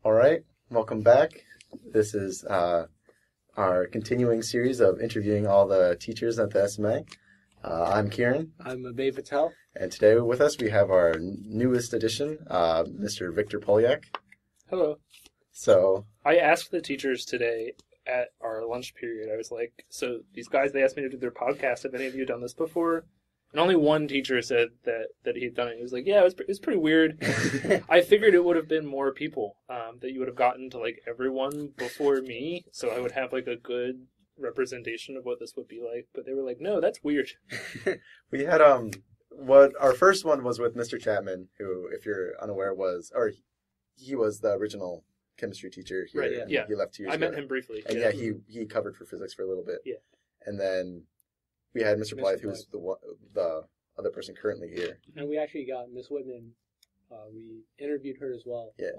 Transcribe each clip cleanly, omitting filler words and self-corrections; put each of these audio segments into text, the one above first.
All right, welcome back. This is our continuing series of interviewing all the teachers at the SMA. I'm Kieran. I'm Abhay Patel. And today with us we have our newest addition, Mr. Viktor Polyak. Hello. So I asked the teachers today at our lunch period, I was like, so these guys, they asked me to do their podcast. Have any of you done this before? And only one teacher said that he'd done it. He was like, yeah, it was pretty weird. I figured it would have been more people, that you would have gotten to, like, everyone before me, so I would have, like, a good representation of what this would be like. But they were like, no, that's weird. We had, our first one was with Mr. Chapman, who, if you're unaware, he was the original chemistry teacher here. Right, yeah. He left 2 years ago. I met him briefly. And yeah, he covered for physics for a little bit. Yeah. And then we had Mr. Blythe, who was the other person currently here. And we actually got Miss Whitman. We interviewed her as well. Yeah.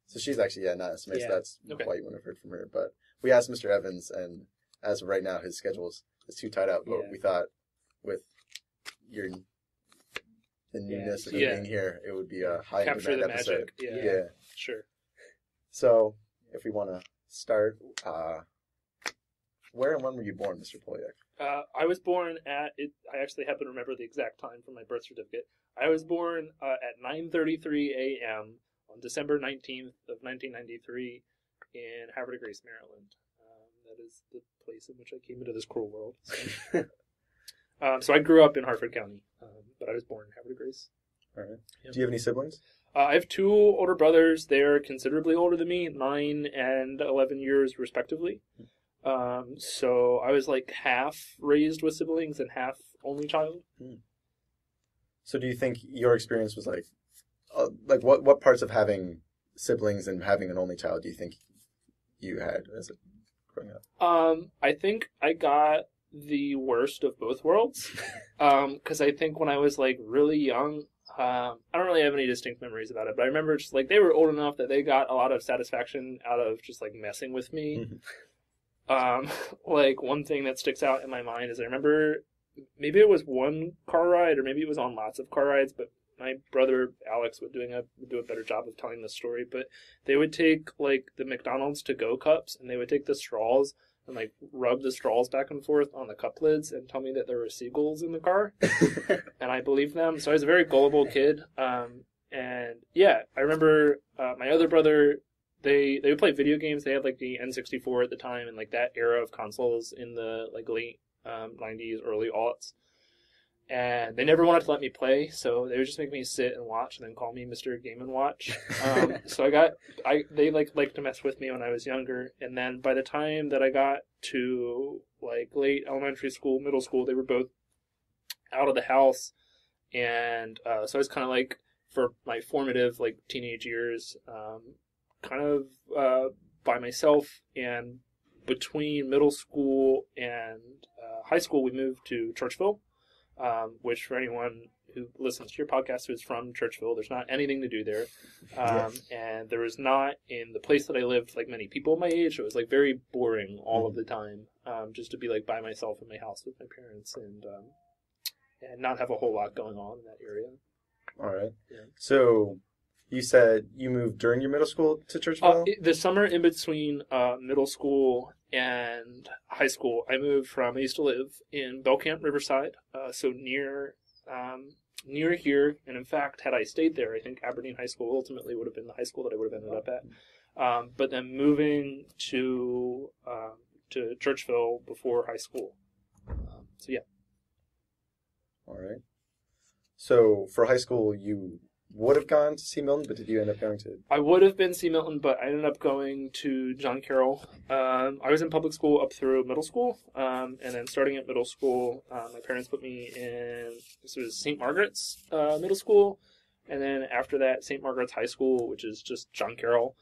So she's actually, not a SMA, so that's okay. why you wouldn't have heard from her. But we asked Mr. Evans, and as of right now, his schedule is too tied up. But we thought with the newness of being here, it would be a high Capture demand the episode. magic. Yeah. Sure. So, if we want to start, where and when were you born, Mr. Polyak? I was born I actually happen to remember the exact time from my birth certificate. I was born at 9:33 a.m. on December 19th of 1993 in Havre de Grace, Maryland. That is the place in which I came into this cruel world. So, so I grew up in Harford County, but I was born in Havre de Grace. All right. Yep. Do you have any siblings? I have 2 older brothers. They're considerably older than me, 9 and 11 years respectively. So I was like half raised with siblings and half only child. So do you think your experience was like what parts of having siblings and having an only child do you think you had as a growing up? I think I got the worst of both worlds. 'Cause I think when I was like really young, I don't really have any distinct memories about it, but I remember just like they were old enough that they got a lot of satisfaction out of just like messing with me. Like one thing that sticks out in my mind is I remember maybe it was one car ride or maybe it was on lots of car rides, but my brother Alex would do a better job of telling this story, but they would take like the McDonald's to-go cups and they would take the straws and like rub the straws back and forth on the cup lids and tell me that there were seagulls in the car. And I believed them. So I was a very gullible kid. And yeah, I remember my other brother, they would play video games. They had like the N64 at the time and like that era of consoles in the like late 90s, early aughts. And they never wanted to let me play, so they would just make me sit and watch and then call me Mr. Game & Watch. So they liked to mess with me when I was younger. And then by the time that I got to like late elementary school, middle school, they were both out of the house. And so I was kind of like, for my formative like teenage years, kind of by myself. And between middle school and high school, we moved to Churchville. Which for anyone who listens to your podcast who is from Churchville, there's not anything to do there. And there was not, in the place that I lived, like many people my age, it was like very boring all of the time, just to be like by myself in my house with my parents and not have a whole lot going on in that area. All right. Yeah. So you said you moved during your middle school to Churchville? The summer in between middle school and high school, I used to live in Belcamp, Riverside, so near here. And in fact, had I stayed there, I think Aberdeen High School ultimately would have been the high school that I would have ended up at. But then moving to Churchville before high school. So yeah. All right. So for high school, you would have gone to C. Milton, but did you end up going to... I would have been C. Milton, but I ended up going to John Carroll. I was in public school up through middle school, and then starting at middle school, my parents put me in, this was St. Margaret's middle school, and then after that, St. Margaret's High School, which is just John Carroll.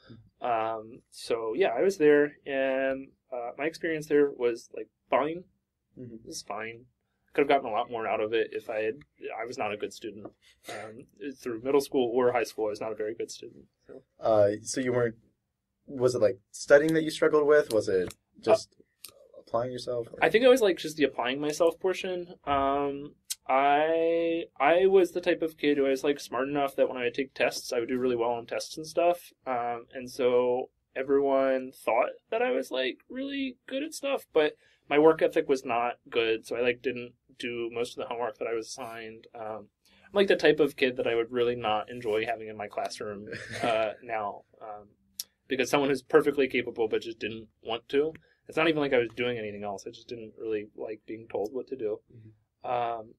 So yeah, I was there, and my experience there was like fine. It was fine. Could have gotten a lot more out of it if I was not a good student. Through middle school or high school, I was not a very good student. So you weren't, was it like studying that you struggled with? Was it just applying yourself? Or? I think it was like just the applying myself portion. I was the type of kid who was like smart enough that when I would take tests, I would do really well on tests and stuff. And so everyone thought that I was like really good at stuff, but my work ethic was not good. So I like didn't do most of the homework that I was assigned. I'm like the type of kid that I would really not enjoy having in my classroom now, because someone who's perfectly capable but just didn't want to. It's not even like I was doing anything else. I just didn't really like being told what to do. Mhm.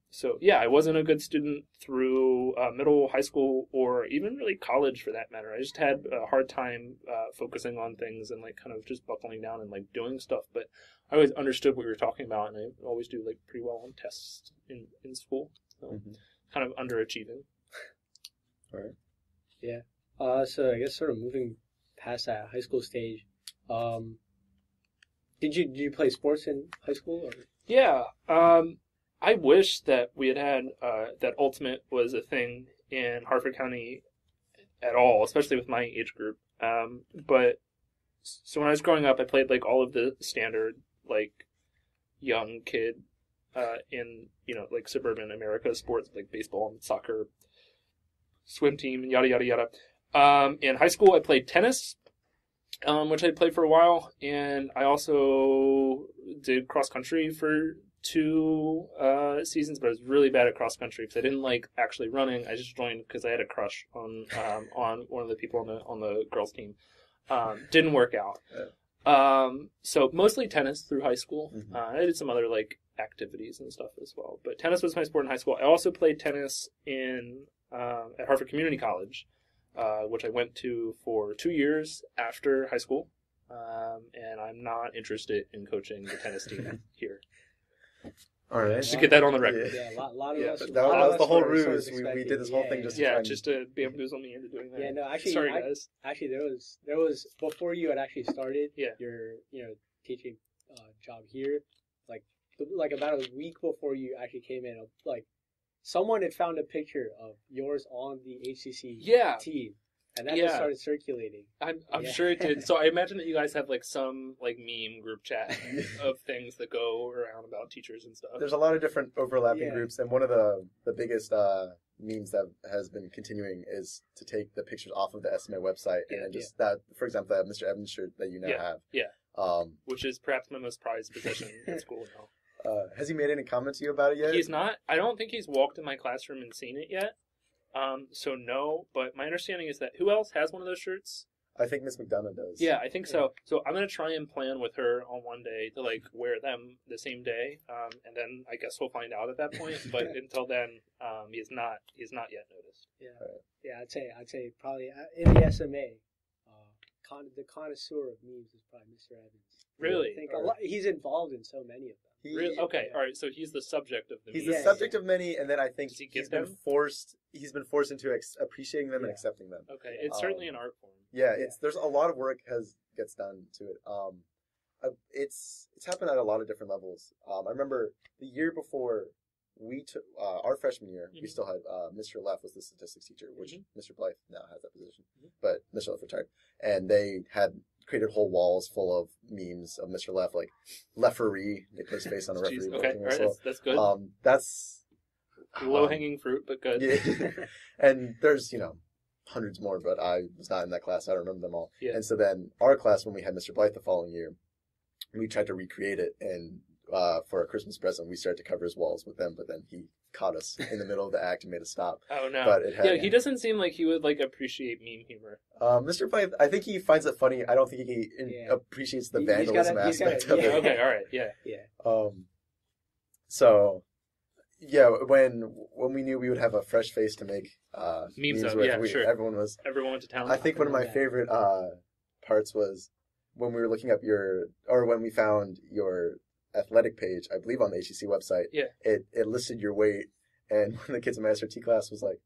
So yeah, I wasn't a good student through middle, high school, or even really college for that matter. I just had a hard time focusing on things and like kind of just buckling down and like doing stuff. But I always understood what we were talking about, and I always do like pretty well on tests in school. So kind of underachieving. All right. Yeah. So I guess sort of moving past that high school stage, did you play sports in high school? Or? Yeah. I wish that we had that ultimate was a thing in Harford County at all, especially with my age group. But so when I was growing up, I played like all of the standard like young kid in like suburban America sports like baseball and soccer, swim team, and yada yada yada. In high school, I played tennis, which I played for a while, and I also did cross country for 2 seasons, but I was really bad at cross country because I didn't like actually running. I just joined because I had a crush on one of the people on the girls team. Didn't work out. So mostly tennis through high school. I did some other like activities and stuff as well, but tennis was my sport in high school. I also played tennis at Harvard Community College, which I went to for 2 years after high school. And I'm not interested in coaching the tennis team here. All right. Just to get that on the record. Yeah, a lot of us. That was the whole were sort of ruse. We did this whole thing just to try and... just to bamboozle me into doing that. Yeah, no, actually, sorry guys. Actually, there was before you had actually started your teaching job here, like about a week before you actually came in, like someone had found a picture of yours on the HCC team. And that just started circulating. I'm sure it did. So I imagine that you guys have like some like meme group chat of things that go around about teachers and stuff. There's a lot of different overlapping groups, and one of the biggest memes that has been continuing is to take the pictures off of the SMA website and just that, for example, that Mr. Evans shirt that you now have. Yeah. Which is perhaps my most prized possession in school now. Has he made any comments to you about it yet? He's not. I don't think he's walked in my classroom and seen it yet. So no, but my understanding is that who else has one of those shirts? I think Miss McDonough does. Yeah, I think so. So I'm gonna try and plan with her on one day to like wear them the same day, and then I guess we'll find out at that point. But until then, he's not yet noticed. Yeah, yeah. I'd say probably in the SMA, the connoisseur of memes is probably Mr. Evans. Really? I think he's involved in so many of them. Really? Okay, all right. So he's the subject of the. He's the subject of many, and then I think he's been forced into appreciating them and accepting them. Okay, it's certainly an art form. Yeah, there's a lot of work gets done to it. It's happened at a lot of different levels. I remember the year before we took our freshman year, we still had Mr. Leff was the statistics teacher, which Mr. Blythe now has that position, but Mr. Leff retired, and they had created whole walls full of memes of Mr. Leff, like referee, they put his face on a referee. Okay, all right, that's good. That's low-hanging fruit, but good. Yeah. And there's, hundreds more, but I was not in that class. I don't remember them all. Yeah. And so then our class, when we had Mr. Blythe the following year, we tried to recreate it, and for a Christmas present, we started to cover his walls with them, but then he caught us in the middle of the act and made us stop. Oh, no. But he doesn't seem like he would, appreciate meme humor. Mr. Blythe, I think he finds it funny. I don't think he appreciates the vandalism aspect of it. Okay, all right, yeah. So, yeah, when we knew we would have a fresh face to make memes with, sure. Everyone went to town. I think one of my favorite parts was when we were looking up when we found your athletic page, I believe on the HCC website, it listed your weight, and one of the kids in my SRT class was like,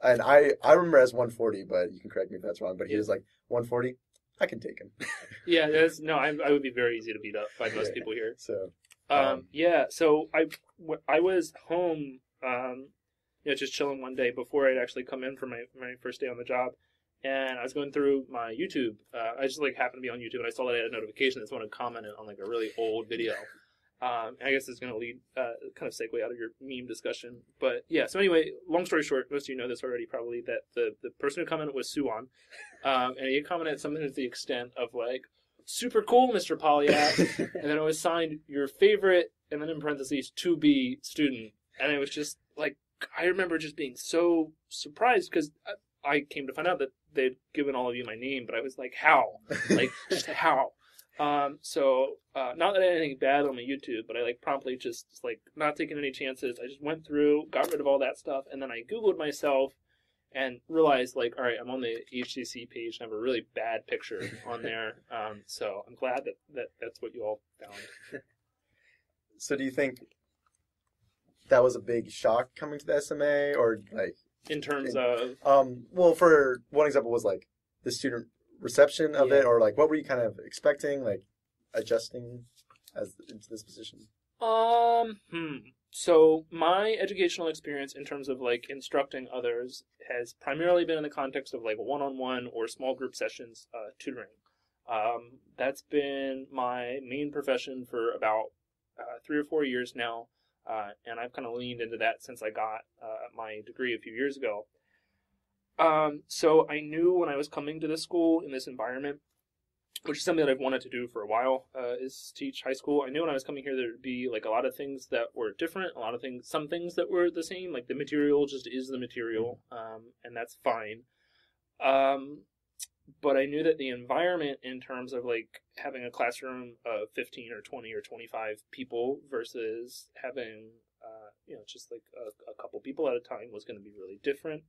and I remember as 140, but you can correct me if that's wrong, but he was like, 140, I can take him. Yeah, I would be very easy to beat up by most people here. So, so I was home, just chilling one day before I'd actually come in for my first day on the job. And I was going through my YouTube. I just happened to be on YouTube, and I saw that I had a notification that someone had commented on a really old video. I guess it's going to lead, kind of segue out of your meme discussion. But yeah, so anyway, long story short, most of you know this already probably, that the person who commented was Suwon. And he commented something to the extent of like, super cool, Mr. Polyak. And then it was signed, your favorite, and then in parentheses, to be student. And it was just like, I remember just being so surprised because I came to find out that they'd given all of you my name, but I was like, how? Like, just how? So not that I had anything bad on my YouTube, but I like promptly just like not taking any chances. I just went through, got rid of all that stuff, and then I Googled myself and realized like, all right, I'm on the HCC page and I have a really bad picture on there. So I'm glad that that's what you all found. So do you think that was a big shock coming to the SMA, or like in terms of well, for one example was like the student reception of it, or like what were you kind of expecting, like adjusting as into this position? So my educational experience in terms of like instructing others has primarily been in the context of like one-on-one or small group sessions, tutoring. That's been my main profession for about 3 or 4 years now, and I've kind of leaned into that since I got my degree a few years ago. So I knew when I was coming to this school in this environment, which is something that I've wanted to do for a while, is teach high school. I knew when I was coming here there would be like a lot of things that were different, some things that were the same, like the material just is the material, and that's fine. But I knew that the environment in terms of like having a classroom of 15 or 20 or 25 people versus having, just like a couple people at a time was going to be really different.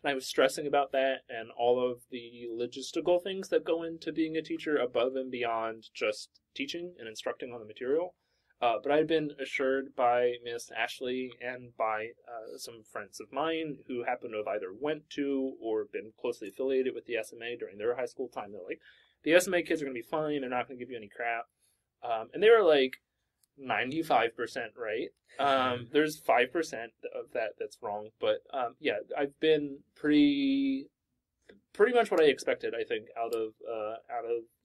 And I was stressing about that and all of the logistical things that go into being a teacher above and beyond just teaching and instructing on the material. But I had been assured by Miss Ashley and by some friends of mine who happened to have either went to or been closely affiliated with the SMA during their high school time. They're like, the SMA kids are going to be fine. They're not going to give you any crap. And they were like 95% right. There's 5% of that's wrong. But yeah, I've been pretty much what I expected, I think, out of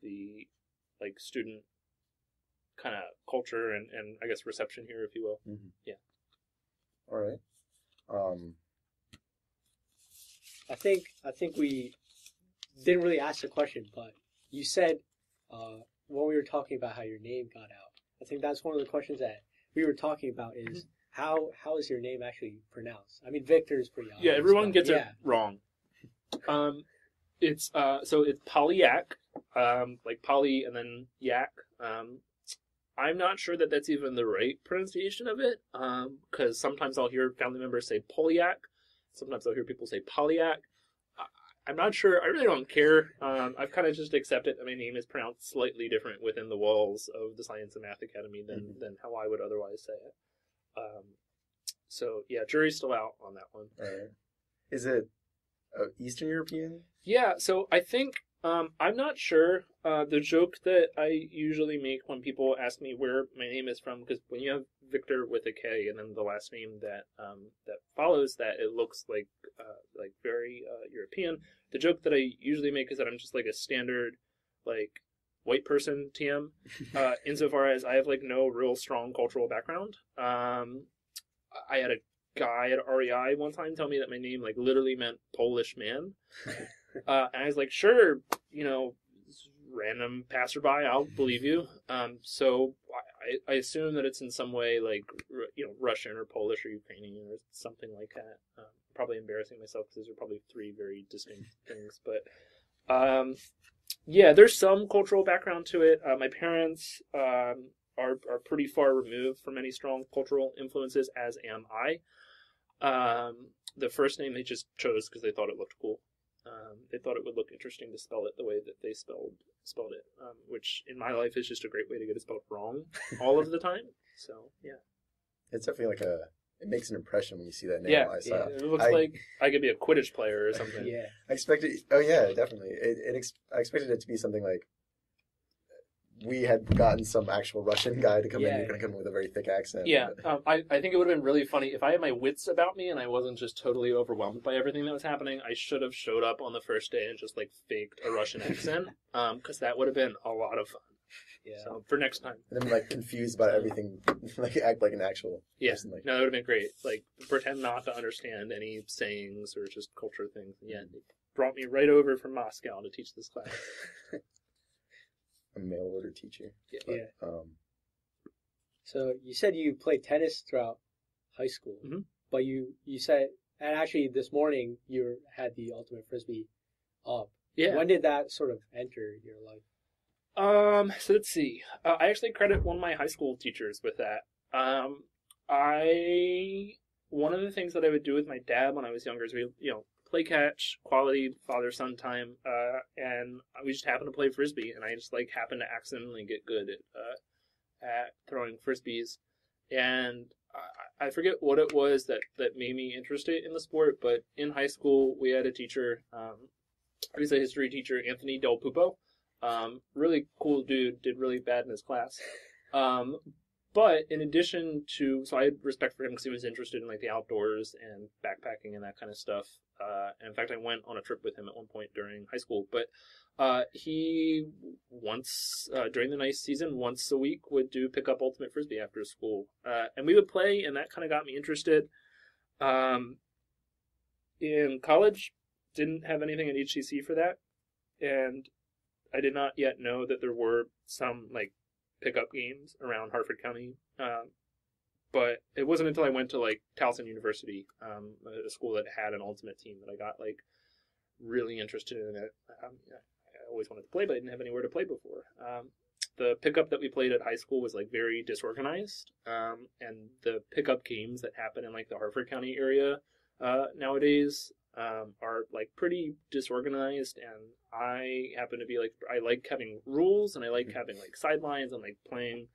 the like student kind of culture and I guess reception here, if you will. Mm-hmm. Yeah. All right. I think we didn't really ask the question, but you said when we were talking about how your name got out, I think that's one of the questions that we were talking about is how is your name actually pronounced? I mean, Viktor is pretty obvious. Yeah, everyone gets it wrong. It's so it's Polyak, like poly and then yak. I'm not sure that that's even the right pronunciation of it, because sometimes I'll hear family members say Polyak, sometimes I'll hear people say Polyak. I'm not sure. I really don't care. I've kind of just accepted that my name is pronounced slightly different within the walls of the Science and Math Academy than how I would otherwise say it. So yeah, jury's still out on that one. Is it Eastern European? Yeah, so I think I'm not sure. The joke that I usually make when people ask me where my name is from, because when you have Viktor with a K and then the last name that follows that, it looks like very European. The joke that I usually make is that I'm just like a standard like white person TM, insofar as I have like no real strong cultural background. I had a guy at REI one time tell me that my name like literally meant Polish man. And I was like, sure, random passerby, I'll believe you. So I assume that it's in some way like, Russian or Polish or Ukrainian or something like that. Probably embarrassing myself because those are probably 3 very distinct things. But yeah, there's some cultural background to it. My parents are pretty far removed from any strong cultural influences, as am I. The first name they just chose because they thought it looked cool. They thought it would look interesting to spell it the way that they spelled it, which in my life is just a great way to get it spelled wrong all of the time. So, yeah. It's definitely like it makes an impression when you see that name. Yeah, it looks like I could be a Quidditch player or something. Yeah. I expected, oh yeah, definitely. I expected it to be something like, we had gotten some actual Russian guy to come in. You're going to come in with a very thick accent. Yeah, I think it would have been really funny if I had my wits about me and I wasn't just totally overwhelmed by everything that was happening. I should have showed up on the first day and just like faked a Russian accent, because that would have been a lot of fun. Yeah. So for next time. And then like confused about everything, like act like an actual person. Like, no, that would have been great. Like pretend not to understand any sayings or just culture things. Yeah, they brought me right over from Moscow to teach this class. A mail order teacher. Yeah. But, so you said you played tennis throughout high school, but you said, and actually this morning you had the ultimate frisbee up. Yeah. When did that sort of enter your life? So let's see. I actually credit one of my high school teachers with that. One of the things that I would do with my dad when I was younger is we, play catch, quality father-son time, and we just happened to play frisbee, and I just like happened to accidentally get good at throwing frisbees, and I forget what it was that made me interested in the sport, but in high school we had a teacher, he was a history teacher, Anthony Del Pupo. Really cool dude, did really bad in his class. But in addition to, so I had respect for him because he was interested in like the outdoors and backpacking and that kind of stuff. And in fact, I went on a trip with him at one point during high school. But he once, during the nice season, once a week would do pick up ultimate frisbee after school. And we would play, and that kind of got me interested. In college, didn't have anything at HCC for that. And I did not yet know that there were some like pickup games around Hartford County. But it wasn't until I went to like Towson University, a school that had an ultimate team, that I got like really interested in it. I always wanted to play, but I didn't have anywhere to play before. The pickup that we played at high school was like very disorganized. And the pickup games that happen in like the Hartford County area nowadays are like pretty disorganized, and I happen to be like, I like having rules, and I like having like sidelines and like playing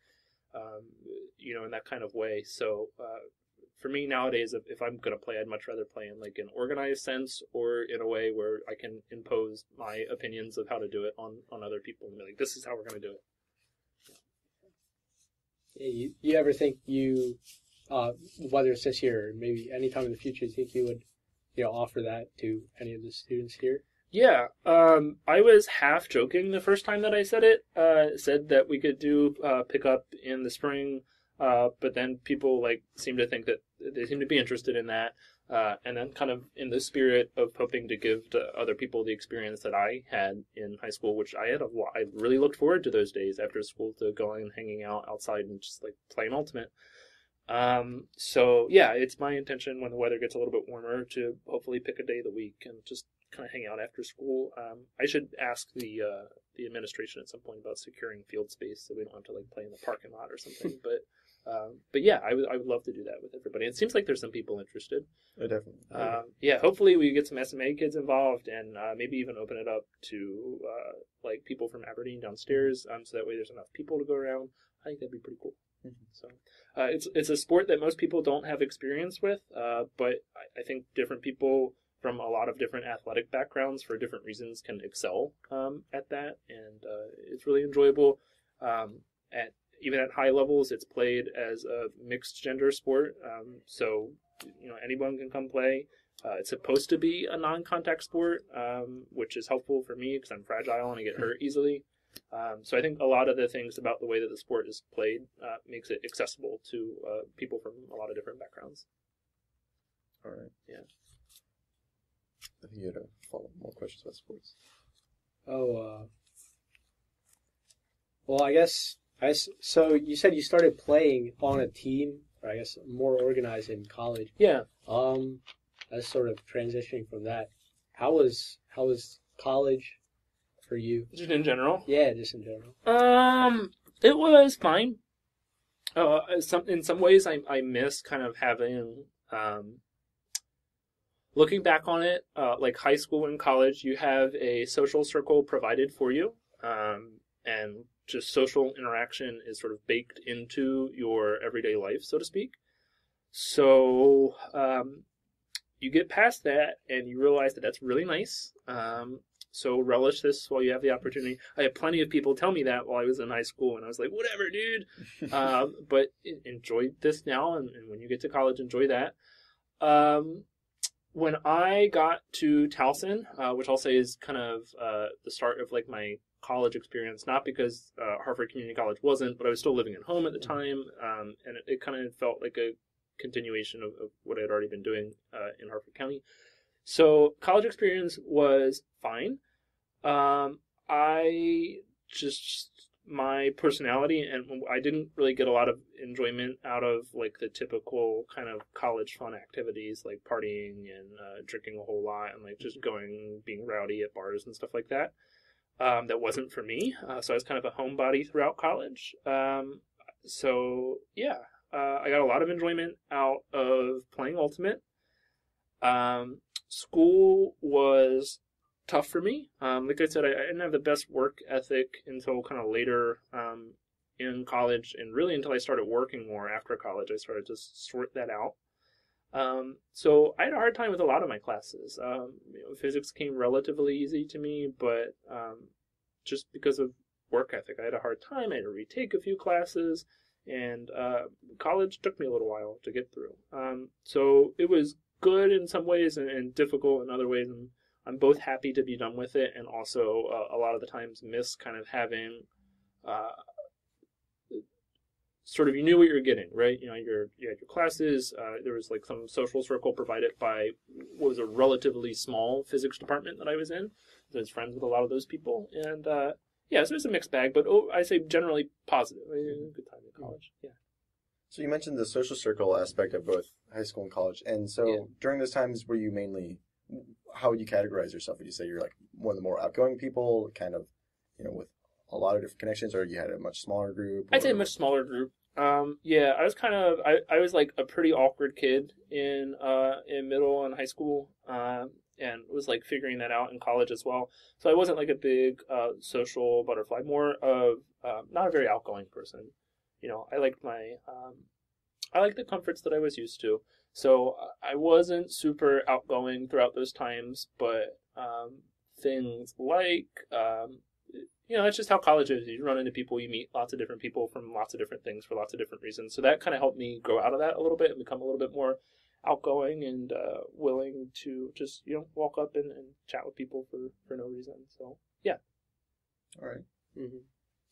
in that kind of way. So for me nowadays, if I'm going to play, I'd much rather play in like an organized sense, or in a way where I can impose my opinions of how to do it on other people and be like, this is how we're going to do it. Yeah, you ever think whether it's this year or maybe anytime in the future, you think you would offer that to any of the students here? Yeah, I was half joking the first time that I said it. Said that we could do pickup in the spring, but then people like seem to think that they seem to be interested in that, and then kind of in the spirit of hoping to give to other people the experience that I had in high school, which I really looked forward to those days after school, to going and hanging out outside and just like playing ultimate. So yeah, it's my intention when the weather gets a little bit warmer to hopefully pick a day of the week and just kind of hang out after school. I should ask the administration at some point about securing field space so we don't have to like play in the parking lot or something. But yeah, I would love to do that with everybody. It seems like there's some people interested. Oh, definitely. Yeah, hopefully we get some SMA kids involved, and maybe even open it up to like people from Aberdeen downstairs, so that way there's enough people to go around. I think that'd be pretty cool. So it's a sport that most people don't have experience with, but I think different people from a lot of different athletic backgrounds for different reasons can excel at that, and it's really enjoyable. Even at high levels, it's played as a mixed gender sport, so anyone can come play. It's supposed to be a non-contact sport, which is helpful for me because I'm fragile and I get hurt easily. So I think a lot of the things about the way that the sport is played makes it accessible to people from a lot of different backgrounds. All right. Yeah. I think you had a follow more questions about sports. Well, I guess so. You said you started playing on a team, or I guess more organized in college. Yeah. As sort of transitioning from that, how was college for you? Just in general? Yeah, just in general. It was fine. In some ways, I miss kind of having, looking back on it, like high school and college, you have a social circle provided for you, and just social interaction is sort of baked into your everyday life, so to speak. So, you get past that, and you realize that that's really nice. So relish this while you have the opportunity. I had plenty of people tell me that while I was in high school, and I was like, whatever, dude. But enjoy this now, and when you get to college, enjoy that. When I got to Towson, which I'll say is kind of the start of like my college experience, not because Harvard Community College wasn't, but I was still living at home at the time, and it kind of felt like a continuation of what I had already been doing in Harford County. So college experience was fine. My personality, and I didn't really get a lot of enjoyment out of like the typical kind of college fun activities like partying and drinking a whole lot and like just being rowdy at bars and stuff like that. That wasn't for me. So I was kind of a homebody throughout college. I got a lot of enjoyment out of playing Ultimate. School was tough for me. Like I said, I didn't have the best work ethic until kind of later in college, and really until I started working more after college. I started to sort that out. So I had a hard time with a lot of my classes. Physics came relatively easy to me, but just because of work ethic, I had a hard time. I had to retake a few classes, and college took me a little while to get through. So it was good in some ways and difficult in other ways, and I'm both happy to be done with it, and also a lot of the times miss kind of having sort of, you knew what you were getting, right? You had your classes. There was like some social circle provided by what was a relatively small physics department that I was in. So I was friends with a lot of those people, and so it was a mixed bag, but I say generally positive. Good time in college. Yeah. So you mentioned the social circle aspect of both high school and college, and so during those times, were you mainly, how would you categorize yourself? Would you say you're like one of the more outgoing people, kind of, with a lot of different connections, or you had a much smaller group? I'd say a much smaller group. I was kind of, I was like a pretty awkward kid in middle and high school, and was like figuring that out in college as well. So I wasn't like a big social butterfly, more of not a very outgoing person. I liked I liked the comforts that I was used to. So I wasn't super outgoing throughout those times, but things like, it's just how college is. You run into people, you meet lots of different people from lots of different things for lots of different reasons. So that kind of helped me grow out of that a little bit and become a little bit more outgoing and willing to just, walk up and chat with people for no reason. So, yeah. All right. Mm-hmm.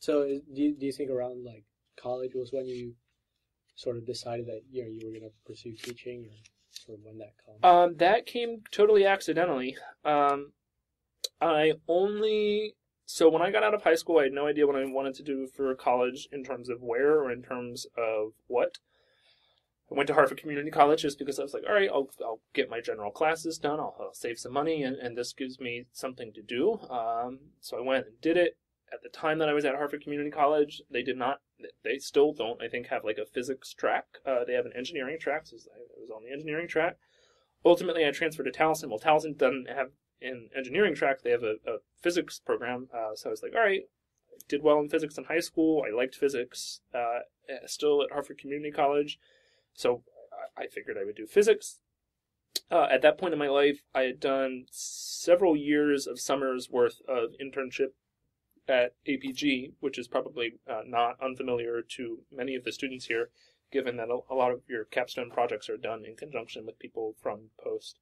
So do you think around like college was when you sort of decided that you were going to pursue teaching, or sort of when that came? That came totally accidentally. So when I got out of high school, I had no idea what I wanted to do for college in terms of where or in terms of what. I went to Harvard Community College just because I was like, all right, I'll get my general classes done. I'll save some money, and this gives me something to do. So I went and did it. At the time that I was at Harvard Community College, they still don't, I think, have like a physics track. They have an engineering track, so I was on the engineering track. Ultimately, I transferred to Towson. Well, Towson doesn't have an engineering track. They have a physics program. So I was like, all right, I did well in physics in high school. I liked physics still at Harvard Community College. So I figured I would do physics. At that point in my life, I had done several years of summers worth of internship at APG, which is probably not unfamiliar to many of the students here, given that a lot of your capstone projects are done in conjunction with people from post.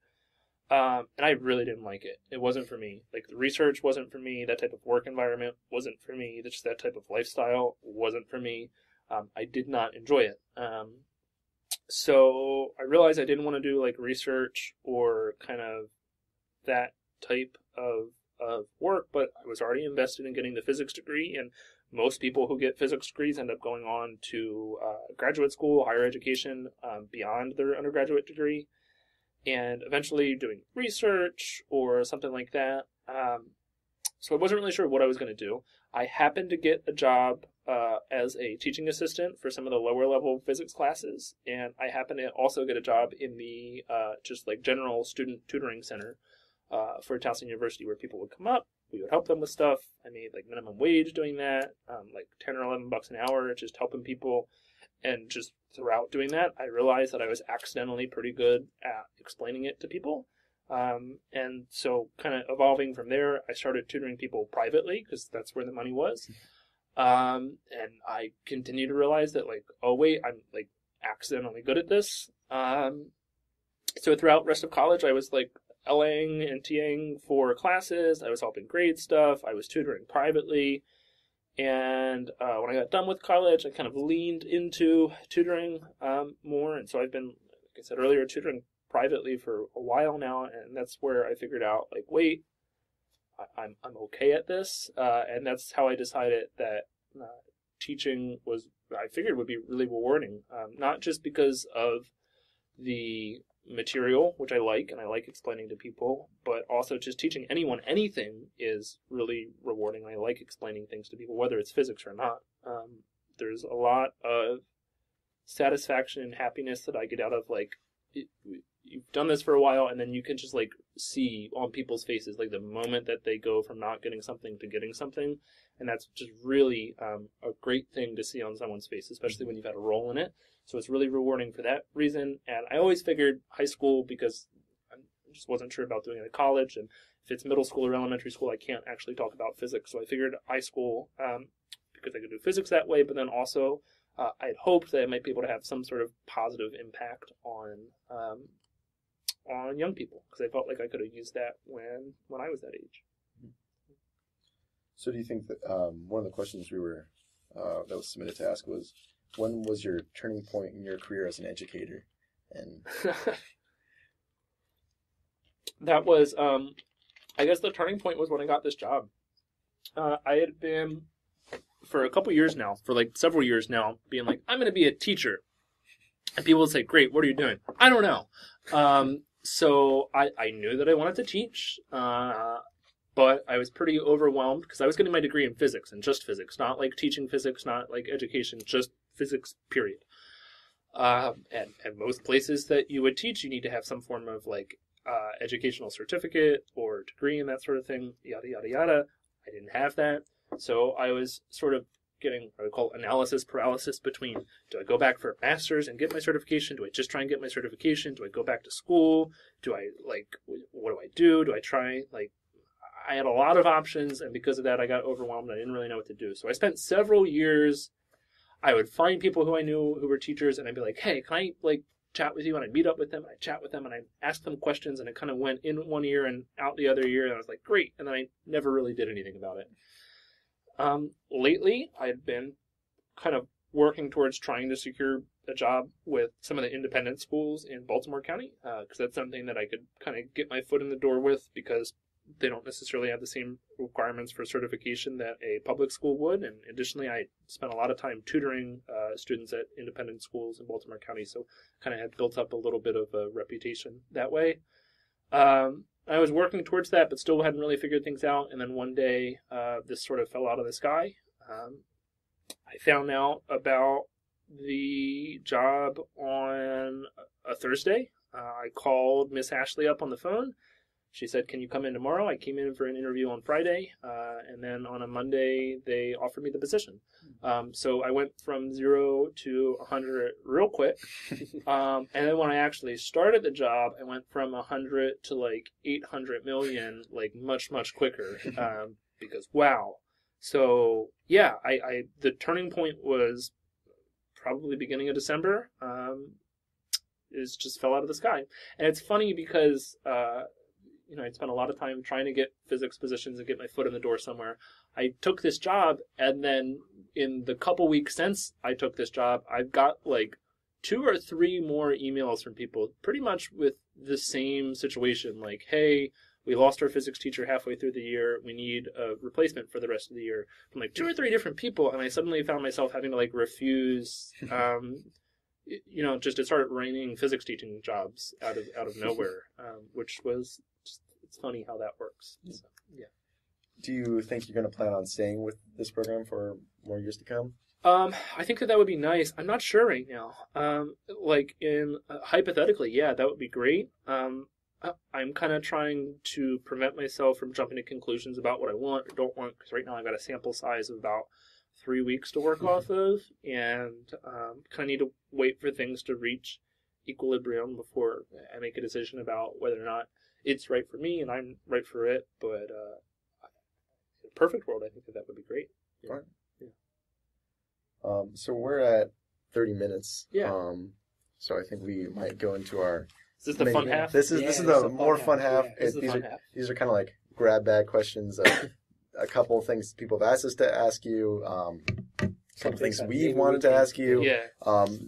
And I really didn't like it. It wasn't for me. Like, the research wasn't for me. That type of work environment wasn't for me. Just that type of lifestyle wasn't for me. I did not enjoy it. So I realized I didn't want to do like research or kind of that type of work, but I was already invested in getting the physics degree, and most people who get physics degrees end up going on to graduate school, higher education, beyond their undergraduate degree, and eventually doing research or something like that. So I wasn't really sure what I was going to do. I happened to get a job as a teaching assistant for some of the lower level physics classes, and I happened to also get a job in the just like general student tutoring center for Towson University, where people would come up, we would help them with stuff. I made like minimum wage doing that, like 10 or 11 bucks an hour, just helping people. And just throughout doing that, I realized that I was accidentally pretty good at explaining it to people. And so kind of evolving from there, I started tutoring people privately because that's where the money was. And I continued to realize that like, oh wait, I'm like accidentally good at this. So throughout the rest of college, I was like LAing and TAing for classes. I was helping grade stuff. I was tutoring privately. And when I got done with college, I kind of leaned into tutoring more. And so I've been, like I said earlier, tutoring privately for a while now. And that's where I figured out, like, wait, I'm okay at this. And that's how I decided that teaching was, I figured, would be really rewarding. Not just because of the material, which I like, and I like explaining to people, but also just teaching anyone anything is really rewarding. I like explaining things to people, whether it's physics or not. There's a lot of satisfaction and happiness that I get out of, like, you've done this for a while, and then you can just, like, see on people's faces, like, the moment that they go from not getting something to getting something, and that's just really a great thing to see on someone's face, especially when you've had a role in it. So it's really rewarding for that reason. And I always figured high school, because I just wasn't sure about doing it at college. And if it's middle school or elementary school, I can't actually talk about physics. So I figured high school, because I could do physics that way. But then also, I had hoped that I might be able to have some sort of positive impact on young people, because I felt like I could have used that when I was that age. So do you think that one of the questions we were that was submitted to ask was, when was your turning point in your career as an educator? And that was, I guess the turning point was when I got this job. I had been, for a couple years now, for like several years now, being like, I'm going to be a teacher. And people would say, great, what are you doing? I don't know. So I knew that I wanted to teach, but I was pretty overwhelmed because I was getting my degree in physics, and just physics, not like teaching physics, not like education, just physics, period. And most places that you would teach, you need to have some form of like educational certificate or degree and that sort of thing, yada, yada, yada. I didn't have that. So I was sort of getting what I call analysis paralysis between, do I go back for a master's and get my certification? Do I just try and get my certification? Do I go back to school? Do I, like, what do I do? Do I try, like, I had a lot of options, and because of that, I got overwhelmed. I didn't really know what to do. So I spent several years, I would find people who I knew who were teachers, and I'd be like, hey, can I, like, chat with you? And I'd meet up with them, and I'd chat with them, and I'd ask them questions, and it kind of went in one ear and out the other ear, and I was like, great. And then I never really did anything about it. Lately, I've been kind of working towards trying to secure a job with some of the independent schools in Baltimore County, because that's something that I could kind of get my foot in the door with, because they don't necessarily have the same requirements for certification that a public school would. And additionally, I spent a lot of time tutoring students at independent schools in Baltimore County, so kind of had built up a little bit of a reputation that way. I was working towards that, but still hadn't really figured things out. And then one day, this sort of fell out of the sky. I found out about the job on a Thursday. I called Miss Ashley up on the phone. She said, can you come in tomorrow? I came in for an interview on Friday, and then on a Monday, they offered me the position. So I went from 0 to 100 real quick. And then when I actually started the job, I went from 100 to like 800 million, like much, much quicker, because wow. So yeah, the turning point was probably beginning of December. It just fell out of the sky. And it's funny because, I'd spent a lot of time trying to get physics positions and get my foot in the door somewhere. I took this job, and then in the couple weeks since I took this job, I've got like 2 or 3 more emails from people pretty much with the same situation. Like, hey, we lost our physics teacher halfway through the year. We need a replacement for the rest of the year. From like 2 or 3 different people, and I suddenly found myself having to like refuse, just it started raining physics teaching jobs out of nowhere, which was it's funny how that works. So, yeah. Do you think you're going to plan on staying with this program for more years to come? I think that would be nice. I'm not sure right now. Hypothetically, yeah, that would be great. I'm kind of trying to prevent myself from jumping to conclusions about what I want or don't want, because right now I've got a sample size of about 3 weeks to work off of, and kind of need to wait for things to reach equilibrium before I make a decision about whether or not it's right for me and I'm right for it. But in a perfect world, I think that would be great. Yeah. All right. So we're at 30 minutes. Yeah. So I think we might go into our Is this the fun half? This is the more fun half. Yeah. These are kind of like grab bag questions. A couple of things people have asked us to ask you. Some things we wanted to ask you. Yeah.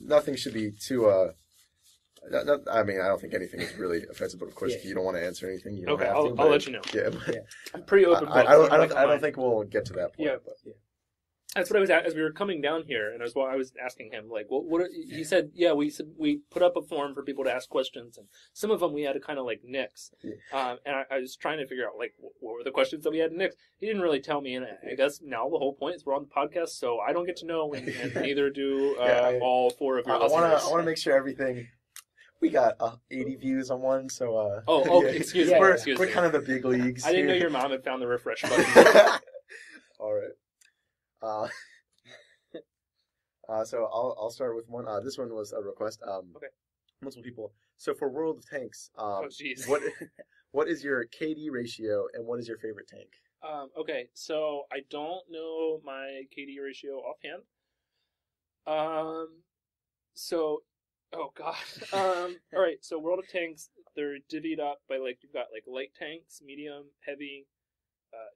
Nothing should be too. I mean, I don't think anything is really offensive, but of course, if you don't want to answer anything, you don't have to. I'll let you know. Yeah, I'm pretty open. I don't think we'll get to that point. Yeah. But. That's what I was at as we were coming down here, and I was asking him like, what he said. Yeah, we put up a forum for people to ask questions, and some of them we had to kind of like nix. Yeah. And I was trying to figure out like what were the questions that we had to nix. He didn't really tell me, and I guess now the whole point is we're on the podcast, so I don't get to know, and neither do all four of your listeners. I want to make sure everything. We got 80 views on one, so. Excuse me. We're kind of the big leagues. I didn't know your mom had found the refresh button. All right. So I'll start with one. This one was a request. Okay. Multiple people. So for World of Tanks, jeez. What is your KD ratio and what is your favorite tank? Okay, so I don't know my KD ratio offhand. Oh god. All right. So World of Tanks, they're divvied up by like you've got like light tanks, medium, heavy.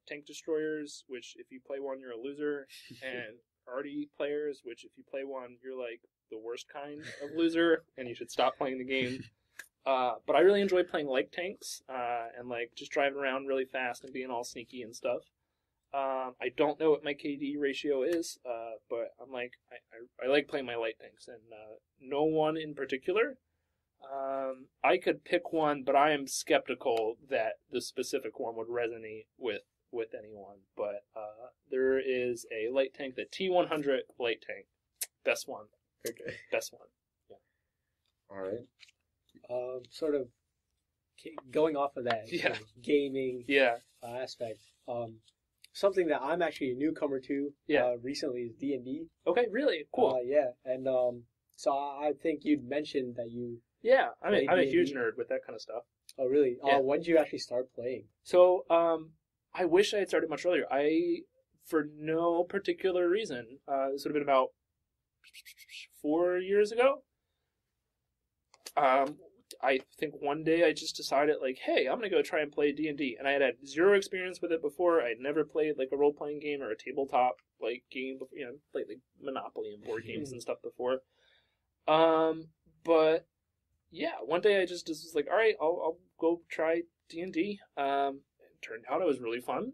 Tank destroyers, which if you play one, you're a loser, and arty players, which if you play one, you're like the worst kind of loser, and you should stop playing the game. But I really enjoy playing light tanks, and like just driving around really fast and being all sneaky and stuff. I don't know what my KD ratio is, but I'm like, I like playing my light tanks, and no one in particular. I could pick one, but I am skeptical that the specific one would resonate with anyone. But there is a light tank, the T100 light tank. Best one. Okay. Best one. Yeah. All right. Sort of going off of that gaming aspect. Something that I'm actually a newcomer to recently is D&D. Okay, really? Cool. And so I think you'd mentioned that you... Yeah, I'm a huge nerd with that kind of stuff. Oh, really? Yeah. When did you actually start playing? So, I wish I had started much earlier. For no particular reason, this would have been about 4 years ago. I think one day I just decided, like, hey, I'm going to go try and play D&D. And I had zero experience with it before. I'd never played, like, a role-playing game or a tabletop, like, game before. Played, like, Monopoly and board games and stuff before. But... yeah, one day I just was like, all right, I'll go try D&D. It turned out it was really fun.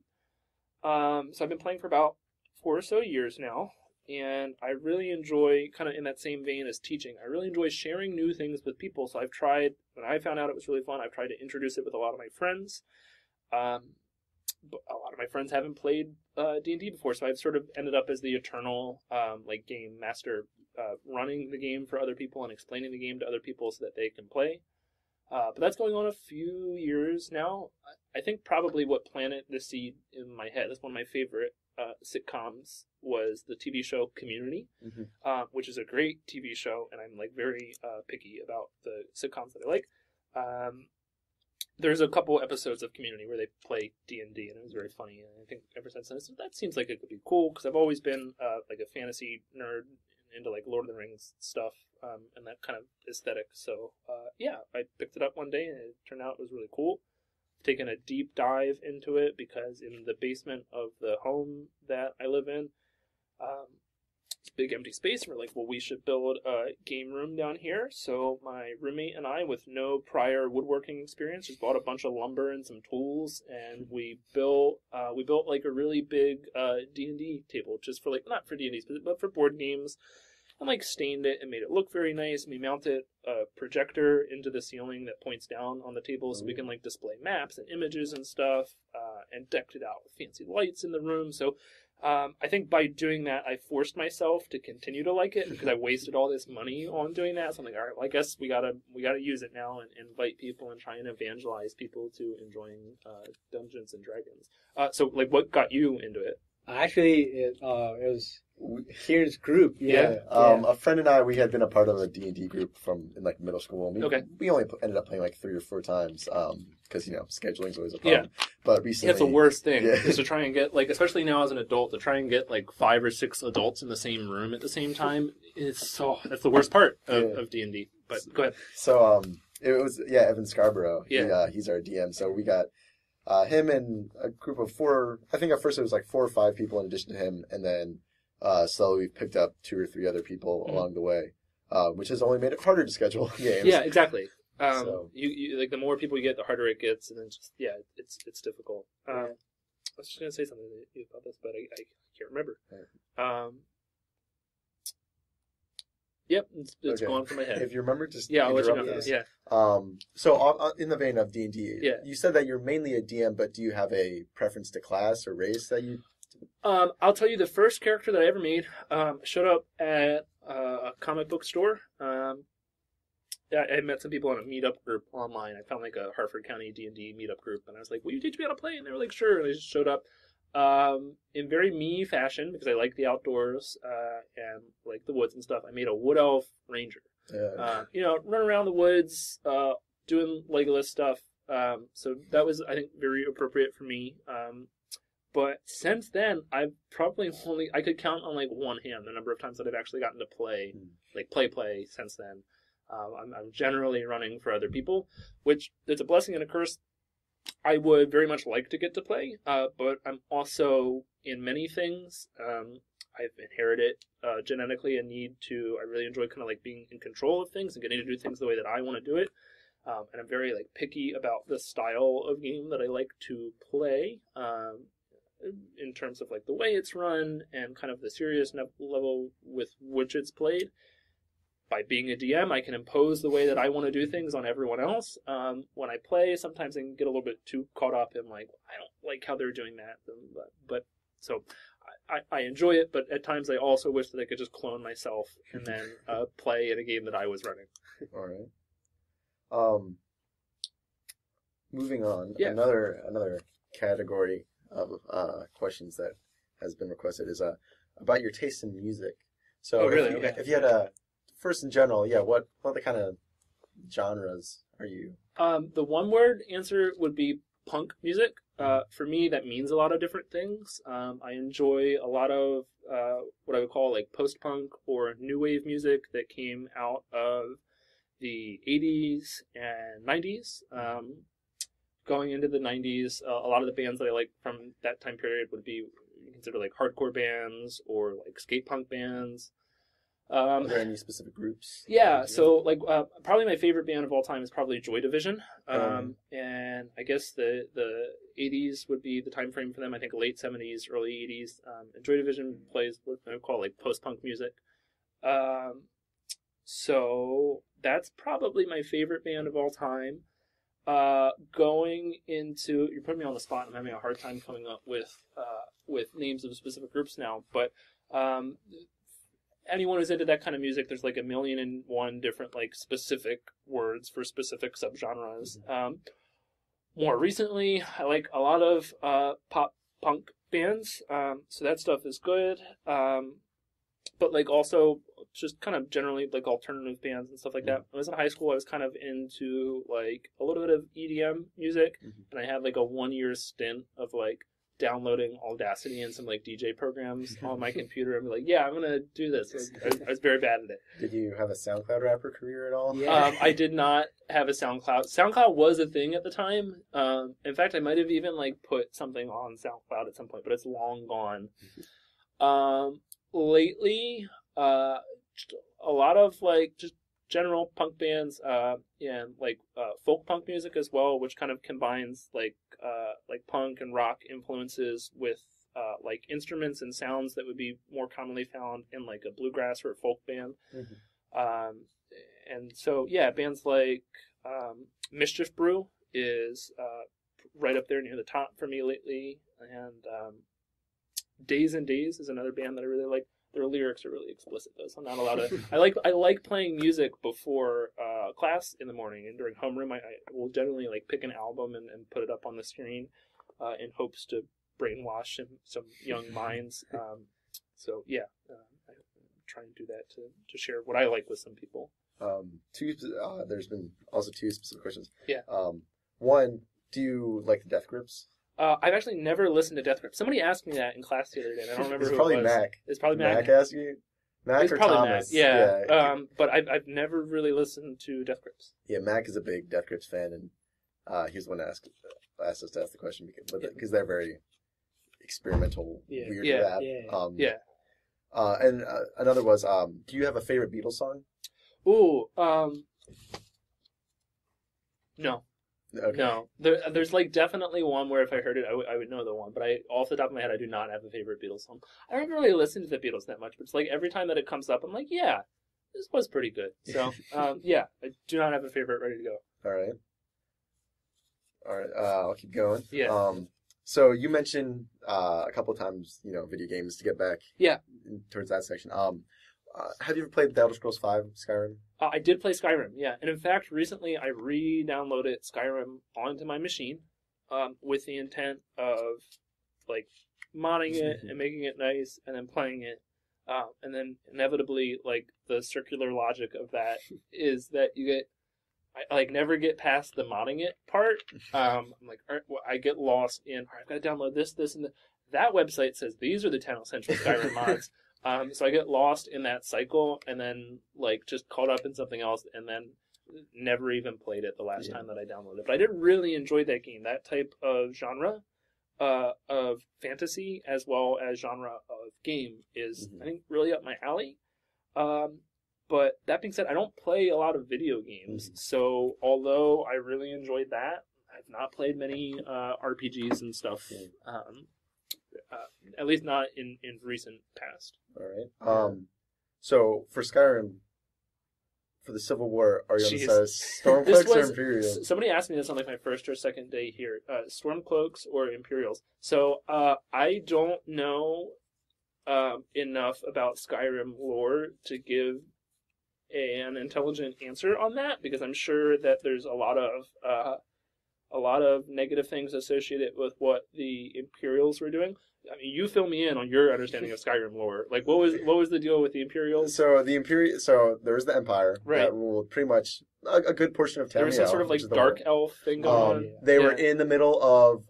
So I've been playing for about 4 or so years now, and I really enjoy, kind of in that same vein as teaching, I really enjoy sharing new things with people. So I've tried, when I found out it was really fun, I've tried to introduce it with a lot of my friends. But a lot of my friends haven't played D&D before, so I've sort of ended up as the eternal like game master, running the game for other people and explaining the game to other people so that they can play. But that's going on a few years now. I think probably what planted the seed in my head, that's one of my favorite sitcoms, was the TV show Community, which is a great TV show, and I'm like very picky about the sitcoms that I like. There's a couple episodes of Community where they play D&D, and it was very funny. And I think ever since then, that seems like it could be cool, because I've always been like a fantasy nerd into like Lord of the Rings stuff and that kind of aesthetic. So I picked it up one day, and it turned out it was really cool. Taken a deep dive into it, because in the basement of the home that I live in, it's a big empty space, and we're like, well, we should build a game room down here. So my roommate and I, with no prior woodworking experience, just bought a bunch of lumber and some tools, and we built like a really big D&D table, just for like, not for D&D, but for board games, and like stained it and made it look very nice. And we mounted a projector into the ceiling that points down on the table, so we can like display maps and images and stuff, and decked it out with fancy lights in the room. So I think by doing that, I forced myself to continue to like it, because I wasted all this money on doing that. So I'm like, all right, well, I guess we gotta use it now and invite people and try and evangelize people to enjoying Dungeons and Dragons. So like, what got you into it? Actually, it was Kieran's group. A friend and I, we had been a part of a D&D group in like middle school. We only ended up playing like 3 or 4 times, because scheduling's always a problem. Yeah. But recently, it's the worst thing is to try and get, like, especially now as an adult, to try and get like 5 or 6 adults in the same room at the same time. That's the worst part of D&D. But go ahead. So It was Evan Scarborough. Yeah, he's our DM. So we got him and a group of 4. I think at first it was like 4 or 5 people in addition to him, and then slowly we picked up 2 or 3 other people along the way, which has only made it harder to schedule games. Yeah, exactly. You like the more people you get, the harder it gets, and then just it's difficult. I was just gonna say something about this, but I can't remember. Yep, it's gone from my head. If you remember, just I'll let you know. This. Yeah. So in the vein of D&D, yeah. You said that you're mainly a DM, but do you have a preference to class or race that you? I'll tell you, the first character that I ever made showed up at a comic book store. I met some people in a meetup group online. I found like a Harford County D&D meetup group, and I was like, "Will you teach me how to play?" And they were like, "Sure." And they just showed up in very me fashion because I like the outdoors and like the woods and stuff. I made a wood elf ranger. Run around the woods, doing Legolas stuff. So that was, I think, very appropriate for me. But since then, I've probably I could count on like one hand the number of times that I've actually gotten to play, like play since then. I'm generally running for other people, which is a blessing and a curse. I would very much like to get to play, but I'm also, in many things, I've inherited genetically a need to, I really enjoy kind of like being in control of things and getting to do things the way that I want to do it. And I'm very like picky about the style of game that I like to play, in terms of like the way it's run and kind of the serious level with which it's played. By being a DM, I can impose the way that I want to do things on everyone else. When I play, sometimes I can get a little bit too caught up in like, I don't like how they're doing that. But so I enjoy it, but at times I also wish that I could just clone myself and then play in a game that I was running. All right. Moving on, another category of questions that has been requested is about your taste in music. So if you had first in general, what the kind of genres are you? The one word answer would be punk music. For me, that means a lot of different things. I enjoy a lot of what I would call like post-punk or new wave music that came out of the 80s and 90s. Going into the 90s, a lot of the bands that I like from that time period would be considered like hardcore bands or like skate punk bands. Are there any specific groups? Yeah, so like probably my favorite band of all time is probably Joy Division, and I guess the 80s would be the time frame for them. I think late 70s, early 80s. Joy Division plays what I would call like post-punk music. So that's probably my favorite band of all time. Going into, you're putting me on the spot. I'm having a hard time coming up with names of specific groups now, but anyone who's into that kind of music, there's like 1,000,001 different like specific words for specific subgenres. More recently, I like a lot of pop punk bands, so that stuff is good. But like also just kind of generally like alternative bands and stuff like that. When I was in high school, I was kind of into like a little bit of EDM music, and I had like a 1-year stint of like downloading Audacity and some like DJ programs on my computer and be like, I'm gonna do this. I was very bad at it. Did you have a SoundCloud rapper career at all? I did not have a SoundCloud. SoundCloud was a thing at the time. In fact, I might have even like put something on SoundCloud at some point, but it's long gone. Lately, a lot of like just general punk bands, and like folk punk music as well, which kind of combines like punk and rock influences with like instruments and sounds that would be more commonly found in like a bluegrass or a folk band. And so bands like Mischief Brew is right up there near the top for me lately, and Days and Days is another band that I really like. Their lyrics are really explicit, though, so I'm not allowed to. I like playing music before class in the morning, and during homeroom, I will generally like pick an album and put it up on the screen in hopes to brainwash some young minds. I try and do that to share what I like with some people. There's been also 2 specific questions. Yeah. One, do you like the death grips? I've actually never listened to Death Grip. Somebody asked me that in class the other day, and I don't remember who it was. Mac. It's probably Mac. Mac asked you? Mac It's or probably Thomas. Mac. Yeah. But I've never really listened to Death Grips. Yeah, Mac is a big Death Grips fan, and he's the one that asked us to ask the question because they're very experimental, weird rap. And another was, do you have a favorite Beatles song? Ooh, no. Okay. No. There's like definitely one where if I heard it, I would know the one. But off the top of my head, I do not have a favorite Beatles song. I don't really listen to the Beatles that much, but it's like every time that it comes up, I'm like, yeah, this was pretty good. So, yeah, I do not have a favorite ready to go. All right. I'll keep going. Yeah. So you mentioned a couple of times, video games to get back. Yeah. Towards that section. Have you ever played The Elder Scrolls V Skyrim? I did play Skyrim, yeah. And in fact, recently I re-downloaded Skyrim onto my machine with the intent of, like, modding it and making it nice and then playing it. And then inevitably, like, the circular logic of that is that I never get past the modding it part. I'm like, all right, well, I get lost in, I've got to download this, and that website says these are the 10 essential Skyrim mods. So I get lost in that cycle and then, like, just caught up in something else and then never even played it the last time that I downloaded it. But I did really enjoy that game. That type of genre of fantasy as well as genre of game is, I think, really up my alley. But that being said, I don't play a lot of video games. So although I really enjoyed that, I've not played many RPGs and stuff. At least not in recent past. All right. So for Skyrim, for the Civil War, are you on the side of Stormcloaks or Imperials? Somebody asked me this on like my first or second day here. Stormcloaks or Imperials. So I don't know enough about Skyrim lore to give an intelligent answer on that, because I'm sure that there's a lot of negative things associated with what the Imperials were doing. I mean, you fill me in on your understanding of Skyrim lore. Like, what was the deal with the Imperials? So there was the Empire that ruled pretty much a good portion of Tamriel. There was some sort of like dark elf thing going on. They were in the middle of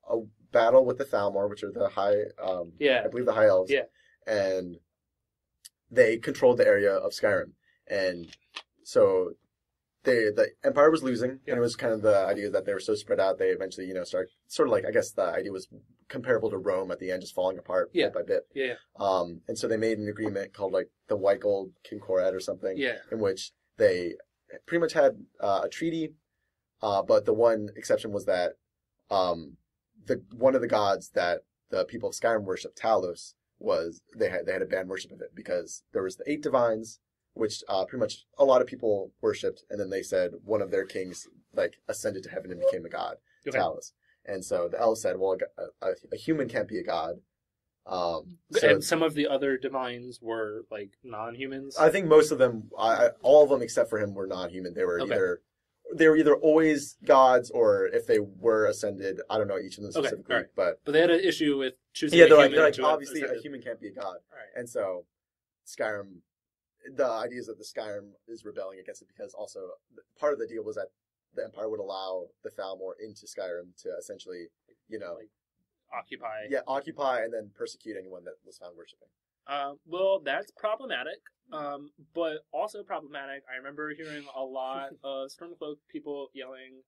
a battle with the Thalmor, which are the high, I believe the High Elves. Yeah, and they controlled the area of Skyrim, and so the Empire was losing, and it was kind of the idea that they were so spread out. They eventually, start sort of like, I guess the idea was comparable to Rome at the end, just falling apart bit by bit. Yeah. And so they made an agreement called like the White Gold Concordat or something. Yeah. In which they pretty much had a treaty, but the one exception was that one of the gods that the people of Skyrim worship, Talos, they had a banned worship of it because there was the 8 divines, which pretty much a lot of people worshipped, and then they said one of their kings like ascended to heaven and became a god, Talos. And so the elves said, well, a human can't be a god. And some of the other divines were like non-humans? I think most of them, all of them except for him, were non-human. They were either always gods, or if they were ascended, I don't know each of them specifically. Right. But they had an issue with choosing they're like obviously a human can't be a god. Right. And so Skyrim, the idea is that the Skyrim is rebelling against it because also part of the deal was that the Empire would allow the Thalmor into Skyrim to essentially, occupy and then persecute anyone that was found worshiping. Well, that's problematic, but also problematic. I remember hearing a lot of Stormcloak people yelling,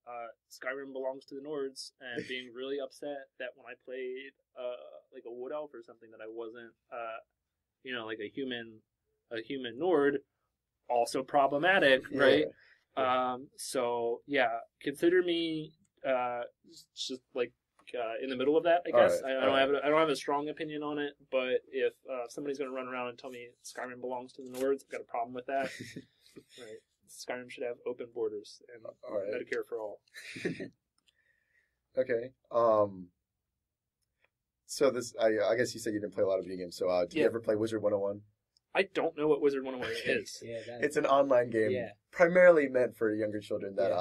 Skyrim belongs to the Nords, and being really upset that when I played like a Wood Elf or something that I wasn't, like a human Nord. Also problematic, right? So yeah, consider me just like in the middle of that, I guess. Right. I don't have a strong opinion on it, but if somebody's going to run around and tell me Skyrim belongs to the Nords, I've got a problem with that. Right. Skyrim should have open borders and Medicare for all. Okay. So this, I guess you said you didn't play a lot of video games. So did you ever play Wizard 101? I don't know what Wizard 101 is. It's an online game primarily meant for younger children that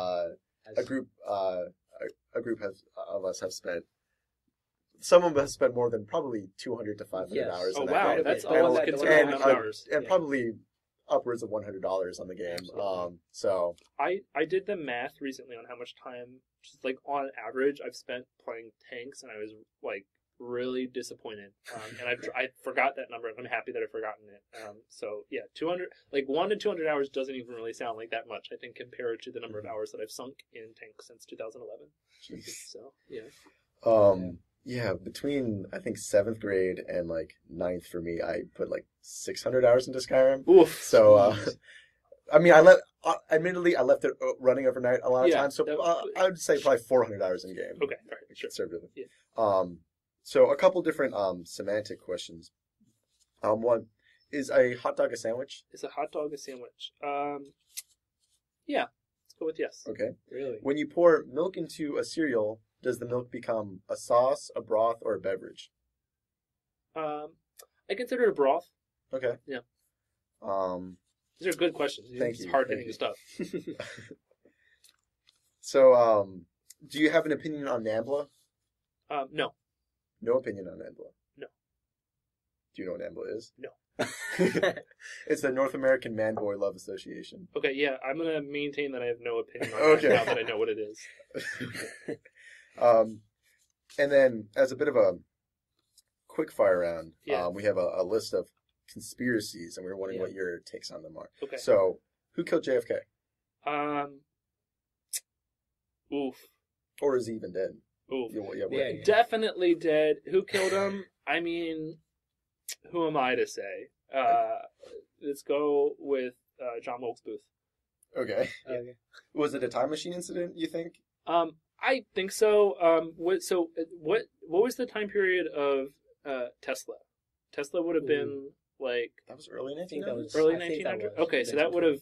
a group of us have spent. Some of us have spent more than probably 200 to 500 hours. Oh wow, that's almost considerable hours. And probably upwards of $100 on the game. So I did the math recently on how much time, just like on average, I've spent playing tanks, and I was like really disappointed. And I forgot that number, and I'm happy that I've forgotten it. So yeah, 200, like 1 to 200 hours doesn't even really sound like that much, I think, compared to the number of hours that I've sunk in tanks since 2011. Jeez. So yeah. Yeah, between I think 7th grade and like 9th for me, I put like 600 hours into Skyrim. Oof. So I mean, admittedly, I left it running overnight a lot of times. So I would say probably 400 hours in game. Okay, all right, sure. Conservatively. Yeah. So a couple different semantic questions. One, is a hot dog a sandwich? Is a hot dog a sandwich? Yeah. Let's go with yes. Okay. Really? When you pour milk into a cereal, does the milk become a sauce, a broth, or a beverage? I consider it a broth. Okay. Yeah. These are good questions. Thank you. It's hard-hitting stuff. So, do you have an opinion on NAMBLA? No. No opinion on NAMBLA? No. Do you know what NAMBLA is? No. It's the North American Man Boy Love Association. Okay, yeah, I'm going to maintain that I have no opinion on that now that I know what it is. And then, as a bit of a quick fire round, we have a list of conspiracies, and we were wondering what your takes on them are. Okay. So, who killed JFK? Oof. Or is he even dead? Oof. Yeah. Definitely dead. Who killed him? I mean, who am I to say? Let's go with John Wilkes Booth. Okay. Was it a time machine incident, you think? I think so. What was the time period of Tesla? Tesla would have been like... That was early 1900s? Early 1900s? Okay, so that would have...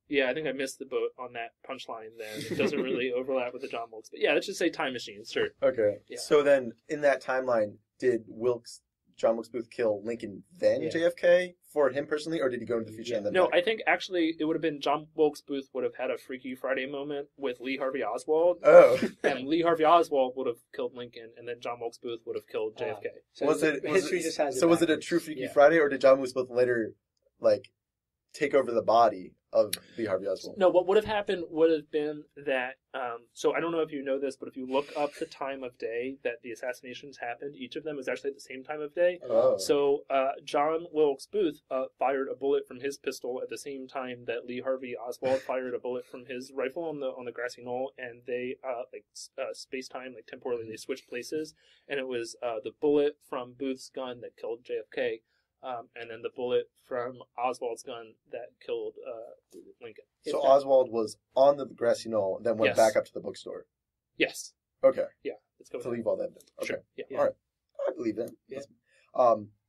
yeah, I think I missed the boat on that punchline then. It doesn't really overlap with the John Wilkes. But yeah, let's just say time machine, sure. Okay. Yeah. So then, in that timeline, did John Wilkes Booth kill Lincoln then JFK for him personally, or did he go into the future and then No, back? I think actually it would have been John Wilkes Booth would have had a Freaky Friday moment with Lee Harvey Oswald. Oh. And Lee Harvey Oswald would have killed Lincoln, and then John Wilkes Booth would have killed JFK. So was it a true Freaky Friday, or did John Wilkes Booth later, like, take over the body of Lee Harvey Oswald? No, what would have happened would have been that, so I don't know if you know this, but if you look up the time of day that the assassinations happened, each of them was actually at the same time of day. Oh. So John Wilkes Booth fired a bullet from his pistol at the same time that Lee Harvey Oswald fired a bullet from his rifle on the grassy knoll, and they, space-time, like temporally, they switched places, and it was the bullet from Booth's gun that killed JFK. And then the bullet from Oswald's gun that killed Lincoln. So Oswald was on the grassy knoll, then went back up to the bookstore. Yes. Okay. Yeah. Let's go with to leave all that. Okay. Sure. Yeah. All right. I believe that. Yeah.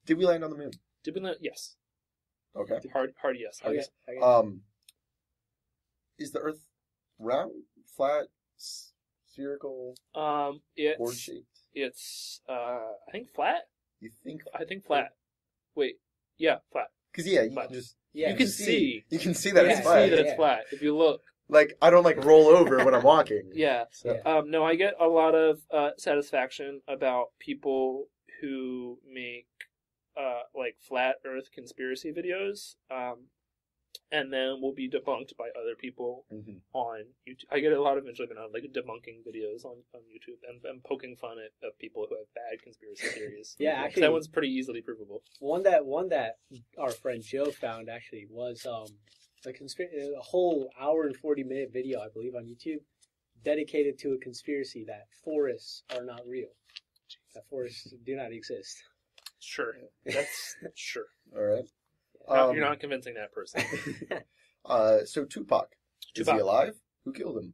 Did we land on the moon? Did we land? Yes. Okay. Hard yes. Hard yes. Is the Earth round, flat, spherical, board shaped? It's I think flat. You think? I think flat. Wait. Yeah, flat. Because you can just you can see. You can see that it's flat. You can see that it's flat if you look. Like, I don't roll over when I'm walking. Yeah. So. No, I get a lot of satisfaction about people who make flat Earth conspiracy videos, and then will be debunked by other people on YouTube. I get a lot of enjoyment on debunking videos on YouTube and poking fun at people who have bad conspiracy theories. Yeah, actually, that one's pretty easily provable. One that our friend Joe found actually was a whole hour and 40-minute video, I believe, on YouTube, dedicated to a conspiracy that forests are not real. That forests do not exist. Sure, that's sure. All right. You're not convincing that person. So Tupac. Is he alive? Who killed him?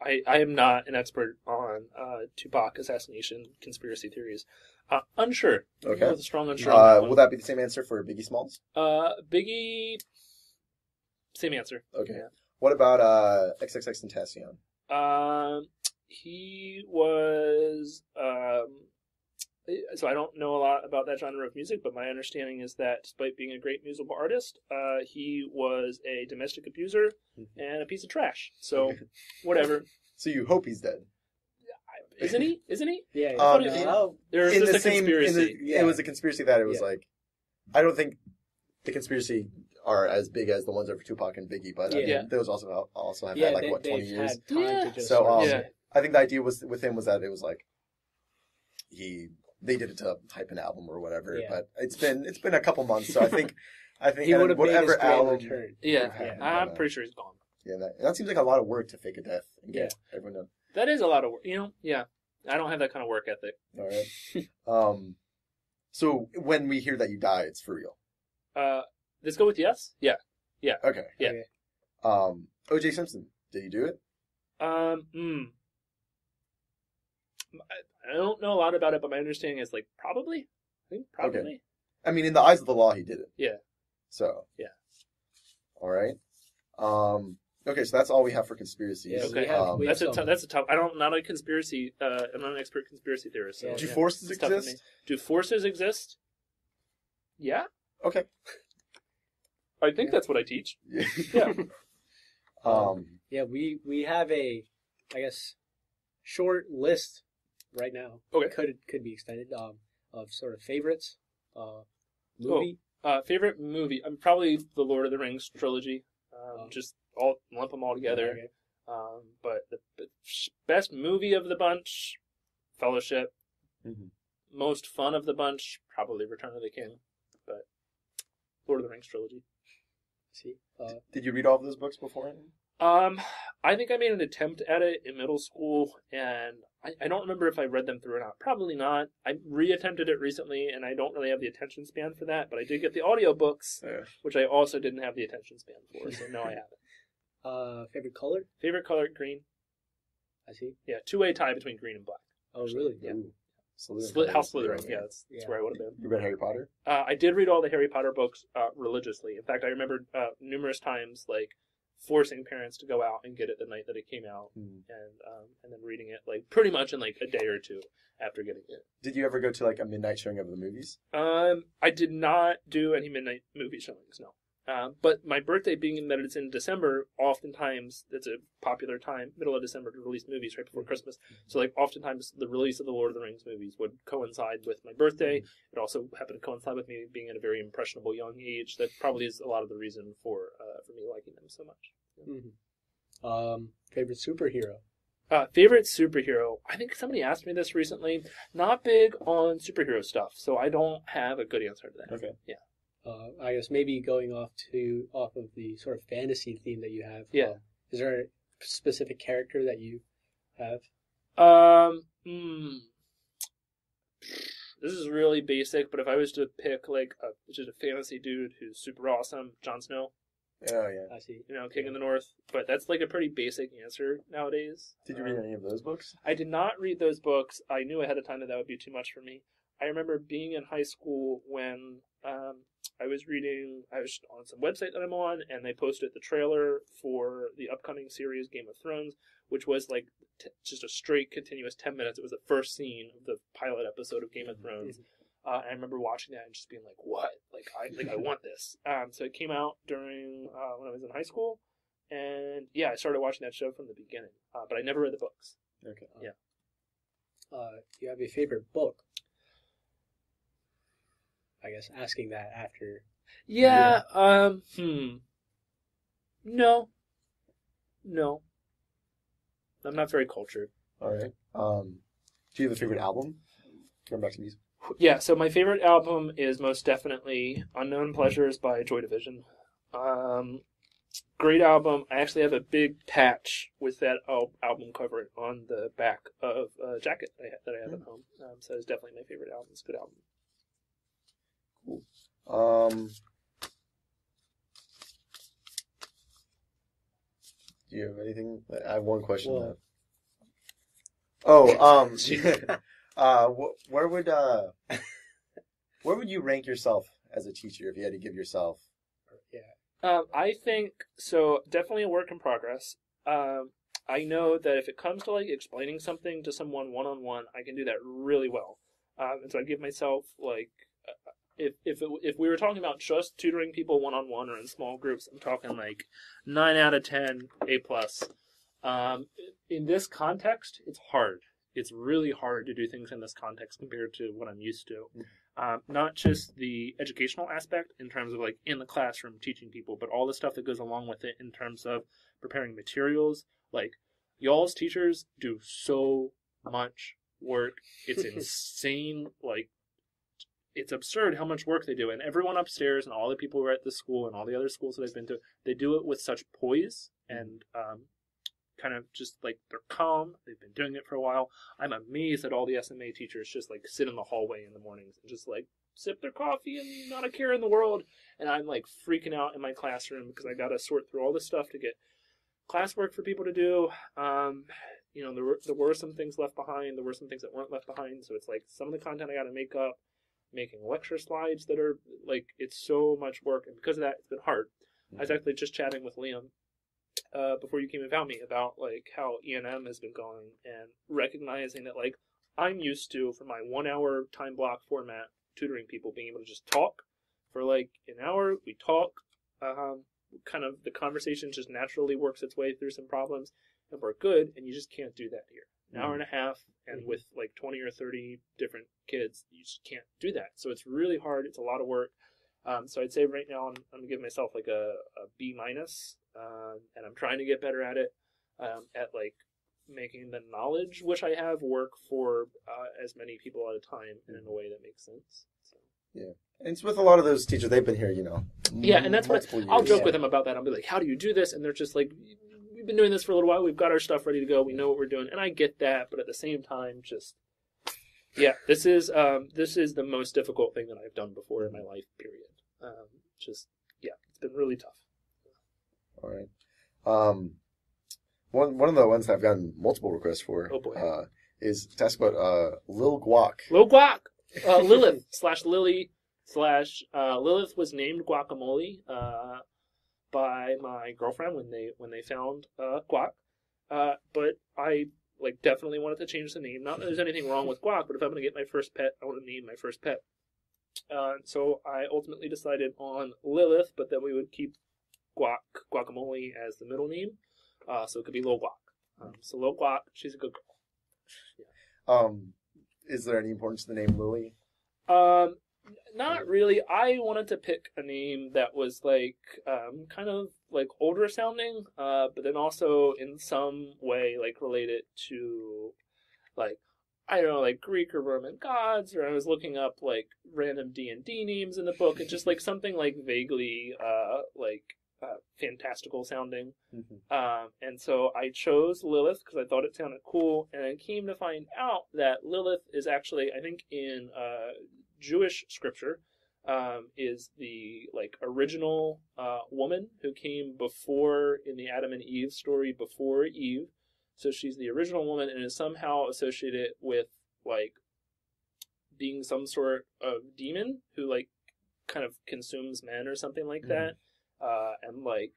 I am not an expert on Tupac assassination conspiracy theories. Unsure. Okay. With a strong unsure. On that will that be the same answer for Biggie Smalls? Biggie. Same answer. Okay. Yeah. What about XXXTentacion? He was. So I don't know a lot about that genre of music, but my understanding is that despite being a great musical artist, he was a domestic abuser and a piece of trash. So, whatever. So you hope he's dead? Isn't he? Isn't he? Yeah. There's just a conspiracy. It was a conspiracy that it was I don't think the conspiracy are as big as the ones that are for Tupac and Biggie, but those also have had like 20 years. Had time to just so sort of I think the idea with him was that it was like they did it to hype an album or whatever. Yeah. But it's been a couple months, so I think he would have made his whatever grand album. return. I'm pretty sure he's gone. Yeah, that seems like a lot of work to fake a death and get everyone to. That is a lot of work. I don't have that kind of work ethic. All right. So when we hear that you die, it's for real. Let's go with yes. Yeah. Okay. Yeah. Okay. O.J. Simpson, did he do it? I don't know a lot about it, but my understanding is like probably. I think probably. Okay. I mean, in the eyes of the law, he did it. Yeah. So. Yeah. All right. Okay, so that's all we have for conspiracies. Yeah, okay. That's a tough. I'm not a conspiracy. I'm not an expert conspiracy theorist. So, do forces exist? Do forces exist? Yeah. Okay. I think that's what I teach. Yeah. We have a, I guess, short list right now. Okay. Could be extended of sort of favorites. Movie. Favorite movie. Probably the Lord of the Rings trilogy. Just all lump them all together. Okay. But the best movie of the bunch, Fellowship. Mm-hmm. Most fun of the bunch, probably Return of the King. But Lord of the Rings trilogy. See. Did you read all of those books beforehand? I think I made an attempt at it in middle school, and I don't remember if I read them through or not. Probably not. I reattempted it recently, and I don't really have the attention span for that, but I did get the audiobooks, which I also didn't have the attention span for, so no, I haven't. Favorite color? Favorite color, green. I see. Yeah, two-way tie between green and black. Oh, really? Yeah. House Slytherin. Yeah, that's where I would have been. You read Harry Potter? I did read all the Harry Potter books religiously. In fact, I remember numerous times, like, forcing parents to go out and get it the night that it came out, and then reading it like pretty much in like a day or two after getting it. Did you ever go to like a midnight showing of the movies? I did not do any midnight movie showings, no. But my birthday being that it's in December, oftentimes it's a popular time, middle of December, to release movies right before Christmas. So like oftentimes the release of the Lord of the Rings movies would coincide with my birthday. It also happened to coincide with me being at a very impressionable young age. That probably is a lot of the reason for me liking them so much. Mm-hmm. Favorite superhero? Favorite superhero? I think somebody asked me this recently. Not big on superhero stuff, so I don't have a good answer to that. Okay. Yeah. I guess maybe going off of the sort of fantasy theme that you have. Yeah. Is there a specific character that you have? This is really basic, but if I was to pick like just a fantasy dude who's super awesome, Jon Snow. Oh yeah. I see. King of the North. But that's like a pretty basic answer nowadays. Did you read any of those books? I did not read those books. I knew ahead of time that would be too much for me. I remember being in high school when I was on some website that I'm on, and they posted the trailer for the upcoming series Game of Thrones, which was like just a straight continuous 10 minutes. It was the first scene of the pilot episode of Game of Thrones. I remember watching that and just being like, "What? I want this." So it came out during when I was in high school, and yeah, I started watching that show from the beginning. But I never read the books. Okay. Yeah. Do you have a favorite book? I guess asking that after. Yeah. No. I'm not very cultured. All right. Do you have a favorite album? Going back to music. Yeah, so my favorite album is most definitely Unknown Pleasures by Joy Division. Great album. I actually have a big patch with that album cover on the back of a jacket that I have at home. So it's definitely my favorite album. It's a good album. Cool. Do you have anything? I have one question. Where would you rank yourself as a teacher if you had to give yourself? Yeah. I think so. Definitely a work in progress. I know that if it comes to like explaining something to someone one-on-one, I can do that really well. And so I give myself like. If we were talking about just tutoring people one-on-one or in small groups, I'm talking like 9 out of 10, A+. In this context, it's hard. it's really hard to do things in this context compared to what I'm used to. Not just the educational aspect in terms of like in the classroom teaching people, but all the stuff that goes along with it in terms of preparing materials. Like, y'all's teachers do so much work. It's insane. Like, it's absurd how much work they do. And everyone upstairs and all the people who are at this school and all the other schools that I've been to, they do it with such poise and kind of just like they're calm. They've been doing it for a while. I'm amazed that all the SMA teachers just like sit in the hallway in the mornings and just like sip their coffee and not a care in the world. And I'm like freaking out in my classroom because I got to sort through all this stuff to get classwork for people to do. You know, there were some things left behind. There were some things that weren't left behind. So it's like some of the content I got to make up, making lecture slides that are like, it's so much work. And because of that, it's been hard. I was actually just chatting with Liam before you came and found me about like how E&M has been going and recognizing that like I'm used to, for my 1 hour time block format, tutoring people, being able to just talk for like an hour. We talk, kind of the conversation just naturally works its way through some problems and we're good, and you just can't do that here. An hour and a half, and with like 20 or 30 different kids, you just can't do that. So it's really hard. It's a lot of work. So I'd say right now I'm going to give myself like a B minus, and I'm trying to get better at it, at like making the knowledge which I have work for as many people at a time and in a way that makes sense. So. Yeah. And it's with a lot of those teachers, they've been here, you know. Yeah, and that's what I'll joke with them about that. I'll be like, how do you do this? And they're just like, we've been doing this for a little while. We've got our stuff ready to go. We know what we're doing. And I get that, but at the same time, just, yeah, this is the most difficult thing that I've done before in my life, period. It's been really tough. All right. One of the ones that I've gotten multiple requests for is to ask about Lil Guac. Lil Guac! Lilith / Lily / Lilith was named Guacamole by my girlfriend when they found Guac. But I like definitely wanted to change the name. Not that there's anything wrong with Guac, but if I'm going to get my first pet, I want to name my first pet. So I ultimately decided on Lilith, but then we would keep Guacamole as the middle name. So it could be Lil Guac. So Lil Guac, she's a good girl. Yeah. Is there any importance to the name Lily? Not really. I wanted to pick a name that was like kind of like older sounding, but then also in some way like related to like, I don't know, like Greek or Roman gods, or I was looking up like random D&D names in the book, and just like something like vaguely fantastical sounding. And so I chose Lilith because I thought it sounded cool, and I came to find out that Lilith is actually, I think in Jewish scripture, is the like original woman who came before in the Adam and Eve story before Eve. So she's the original woman and is somehow associated with like being some sort of demon who like kind of consumes men or something like that. And like,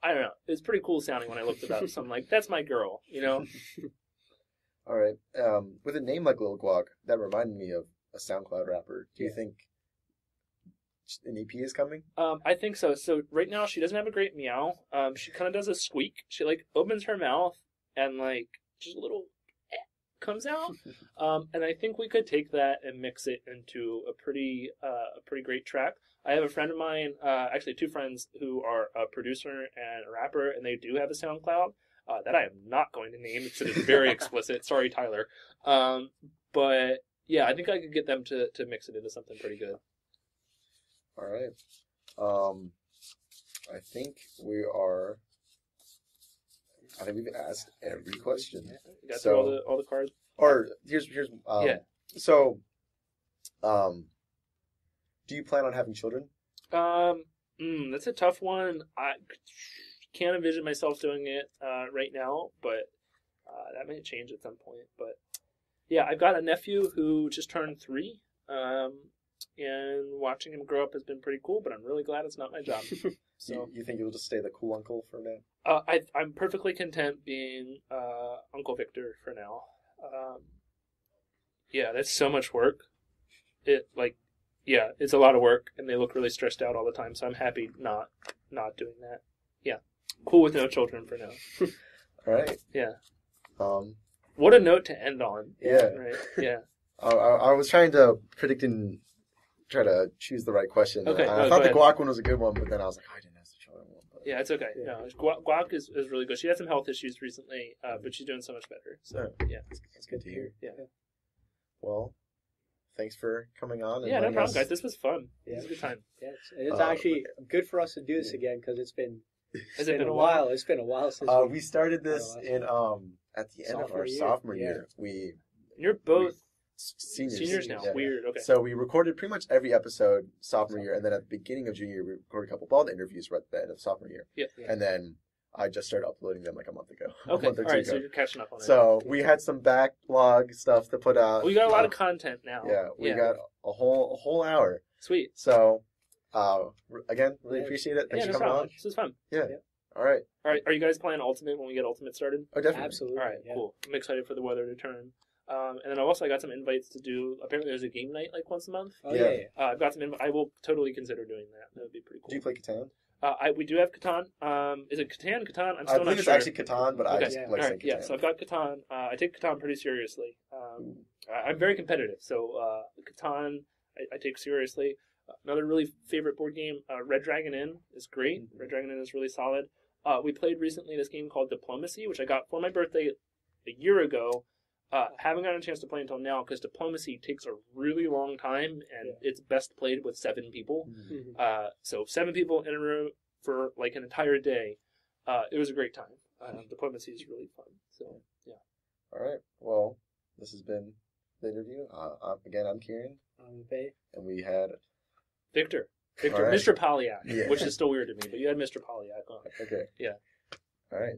I don't know, it's pretty cool sounding when I looked it up. So I'm like, that's my girl, you know? All right. With a name like Lil Guac, that reminded me of a SoundCloud rapper. Do you think an EP is coming? I think so. So right now she doesn't have a great meow. She kind of does a squeak. She like opens her mouth and like just a little comes out. And I think we could take that and mix it into a pretty great track. I have a friend of mine, actually two friends, who are a producer and a rapper, and they do have a SoundCloud that I am not going to name because it is very explicit. Sorry, Tyler. But yeah, I think I could get them to mix it into something pretty good. All right. I think we've asked every question. Yeah, you got through all the cards. Or here's yeah. So, do you plan on having children? That's a tough one. I can't envision myself doing it right now, but that may change at some point. But yeah, I've got a nephew who just turned 3, and watching him grow up has been pretty cool. But I'm really glad it's not my job. So you think you'll just stay the cool uncle for now? I'm perfectly content being Uncle Viktor for now. Yeah, that's so much work. It's a lot of work, and they look really stressed out all the time. So I'm happy not doing that. Yeah, cool with no children for now. All right. Yeah. What a note to end on. Yeah. Right. Yeah. I was trying to try to choose the right question. Okay. I thought the guac one was a good one, but then I was like, I didn't ask the children one. But... Yeah, it's okay. Yeah. No, guac is really good. She had some health issues recently, but she's doing so much better. So yeah, that's good to hear. Yeah. Well, thanks for coming on. And yeah, no problem, guys. This was fun. Yeah. It was a good time. Yeah, it's actually good for us to do this again because it's been a while. It's been a while since we started this in at the end of our sophomore year. You're both seniors now. Yeah. Weird. Okay. So we recorded pretty much every episode sophomore year, and then at the beginning of junior year, we recorded a couple of the interviews right at the end of sophomore year. Yeah. And then I just started uploading them like a month ago. Okay. All right. So you're catching up on it. So we had some backlog stuff to put out. We got a lot of content now. Yeah. We got a whole hour. Sweet. So again, really appreciate it. Thanks for coming on. This was fun. Yeah. All right. Are you guys playing Ultimate when we get Ultimate started? Oh, definitely. Absolutely. All right. Yeah. Cool. I'm excited for the weather to turn. And then I got some invites to do. Apparently, there's a game night like once a month. Oh yeah. I've got some. I will totally consider doing that. That would be pretty cool. Do you play Catan? We do have Catan. Is it Catan? Catan? I'm still not sure. I believe it's actually Catan, but I just like saying Catan. Yeah, so I've got Catan. I take Catan pretty seriously. I'm very competitive, so Catan I take seriously. Another really favorite board game, Red Dragon Inn, is great. Red Dragon Inn is really solid. We played recently this game called Diplomacy, which I got for my birthday a year ago. Haven't gotten a chance to play until now because Diplomacy takes a really long time, and it's best played with 7 people. Mm-hmm. So 7 people in a room for like an entire day. It was a great time. Diplomacy is really fun. So yeah. All right. Well, this has been the interview. Again, I'm Kieran. I'm Faye. And we had Viktor, right. Mr. Polyak, which is still weird to me, but you had Mr. Polyak on. Okay. Yeah. All right.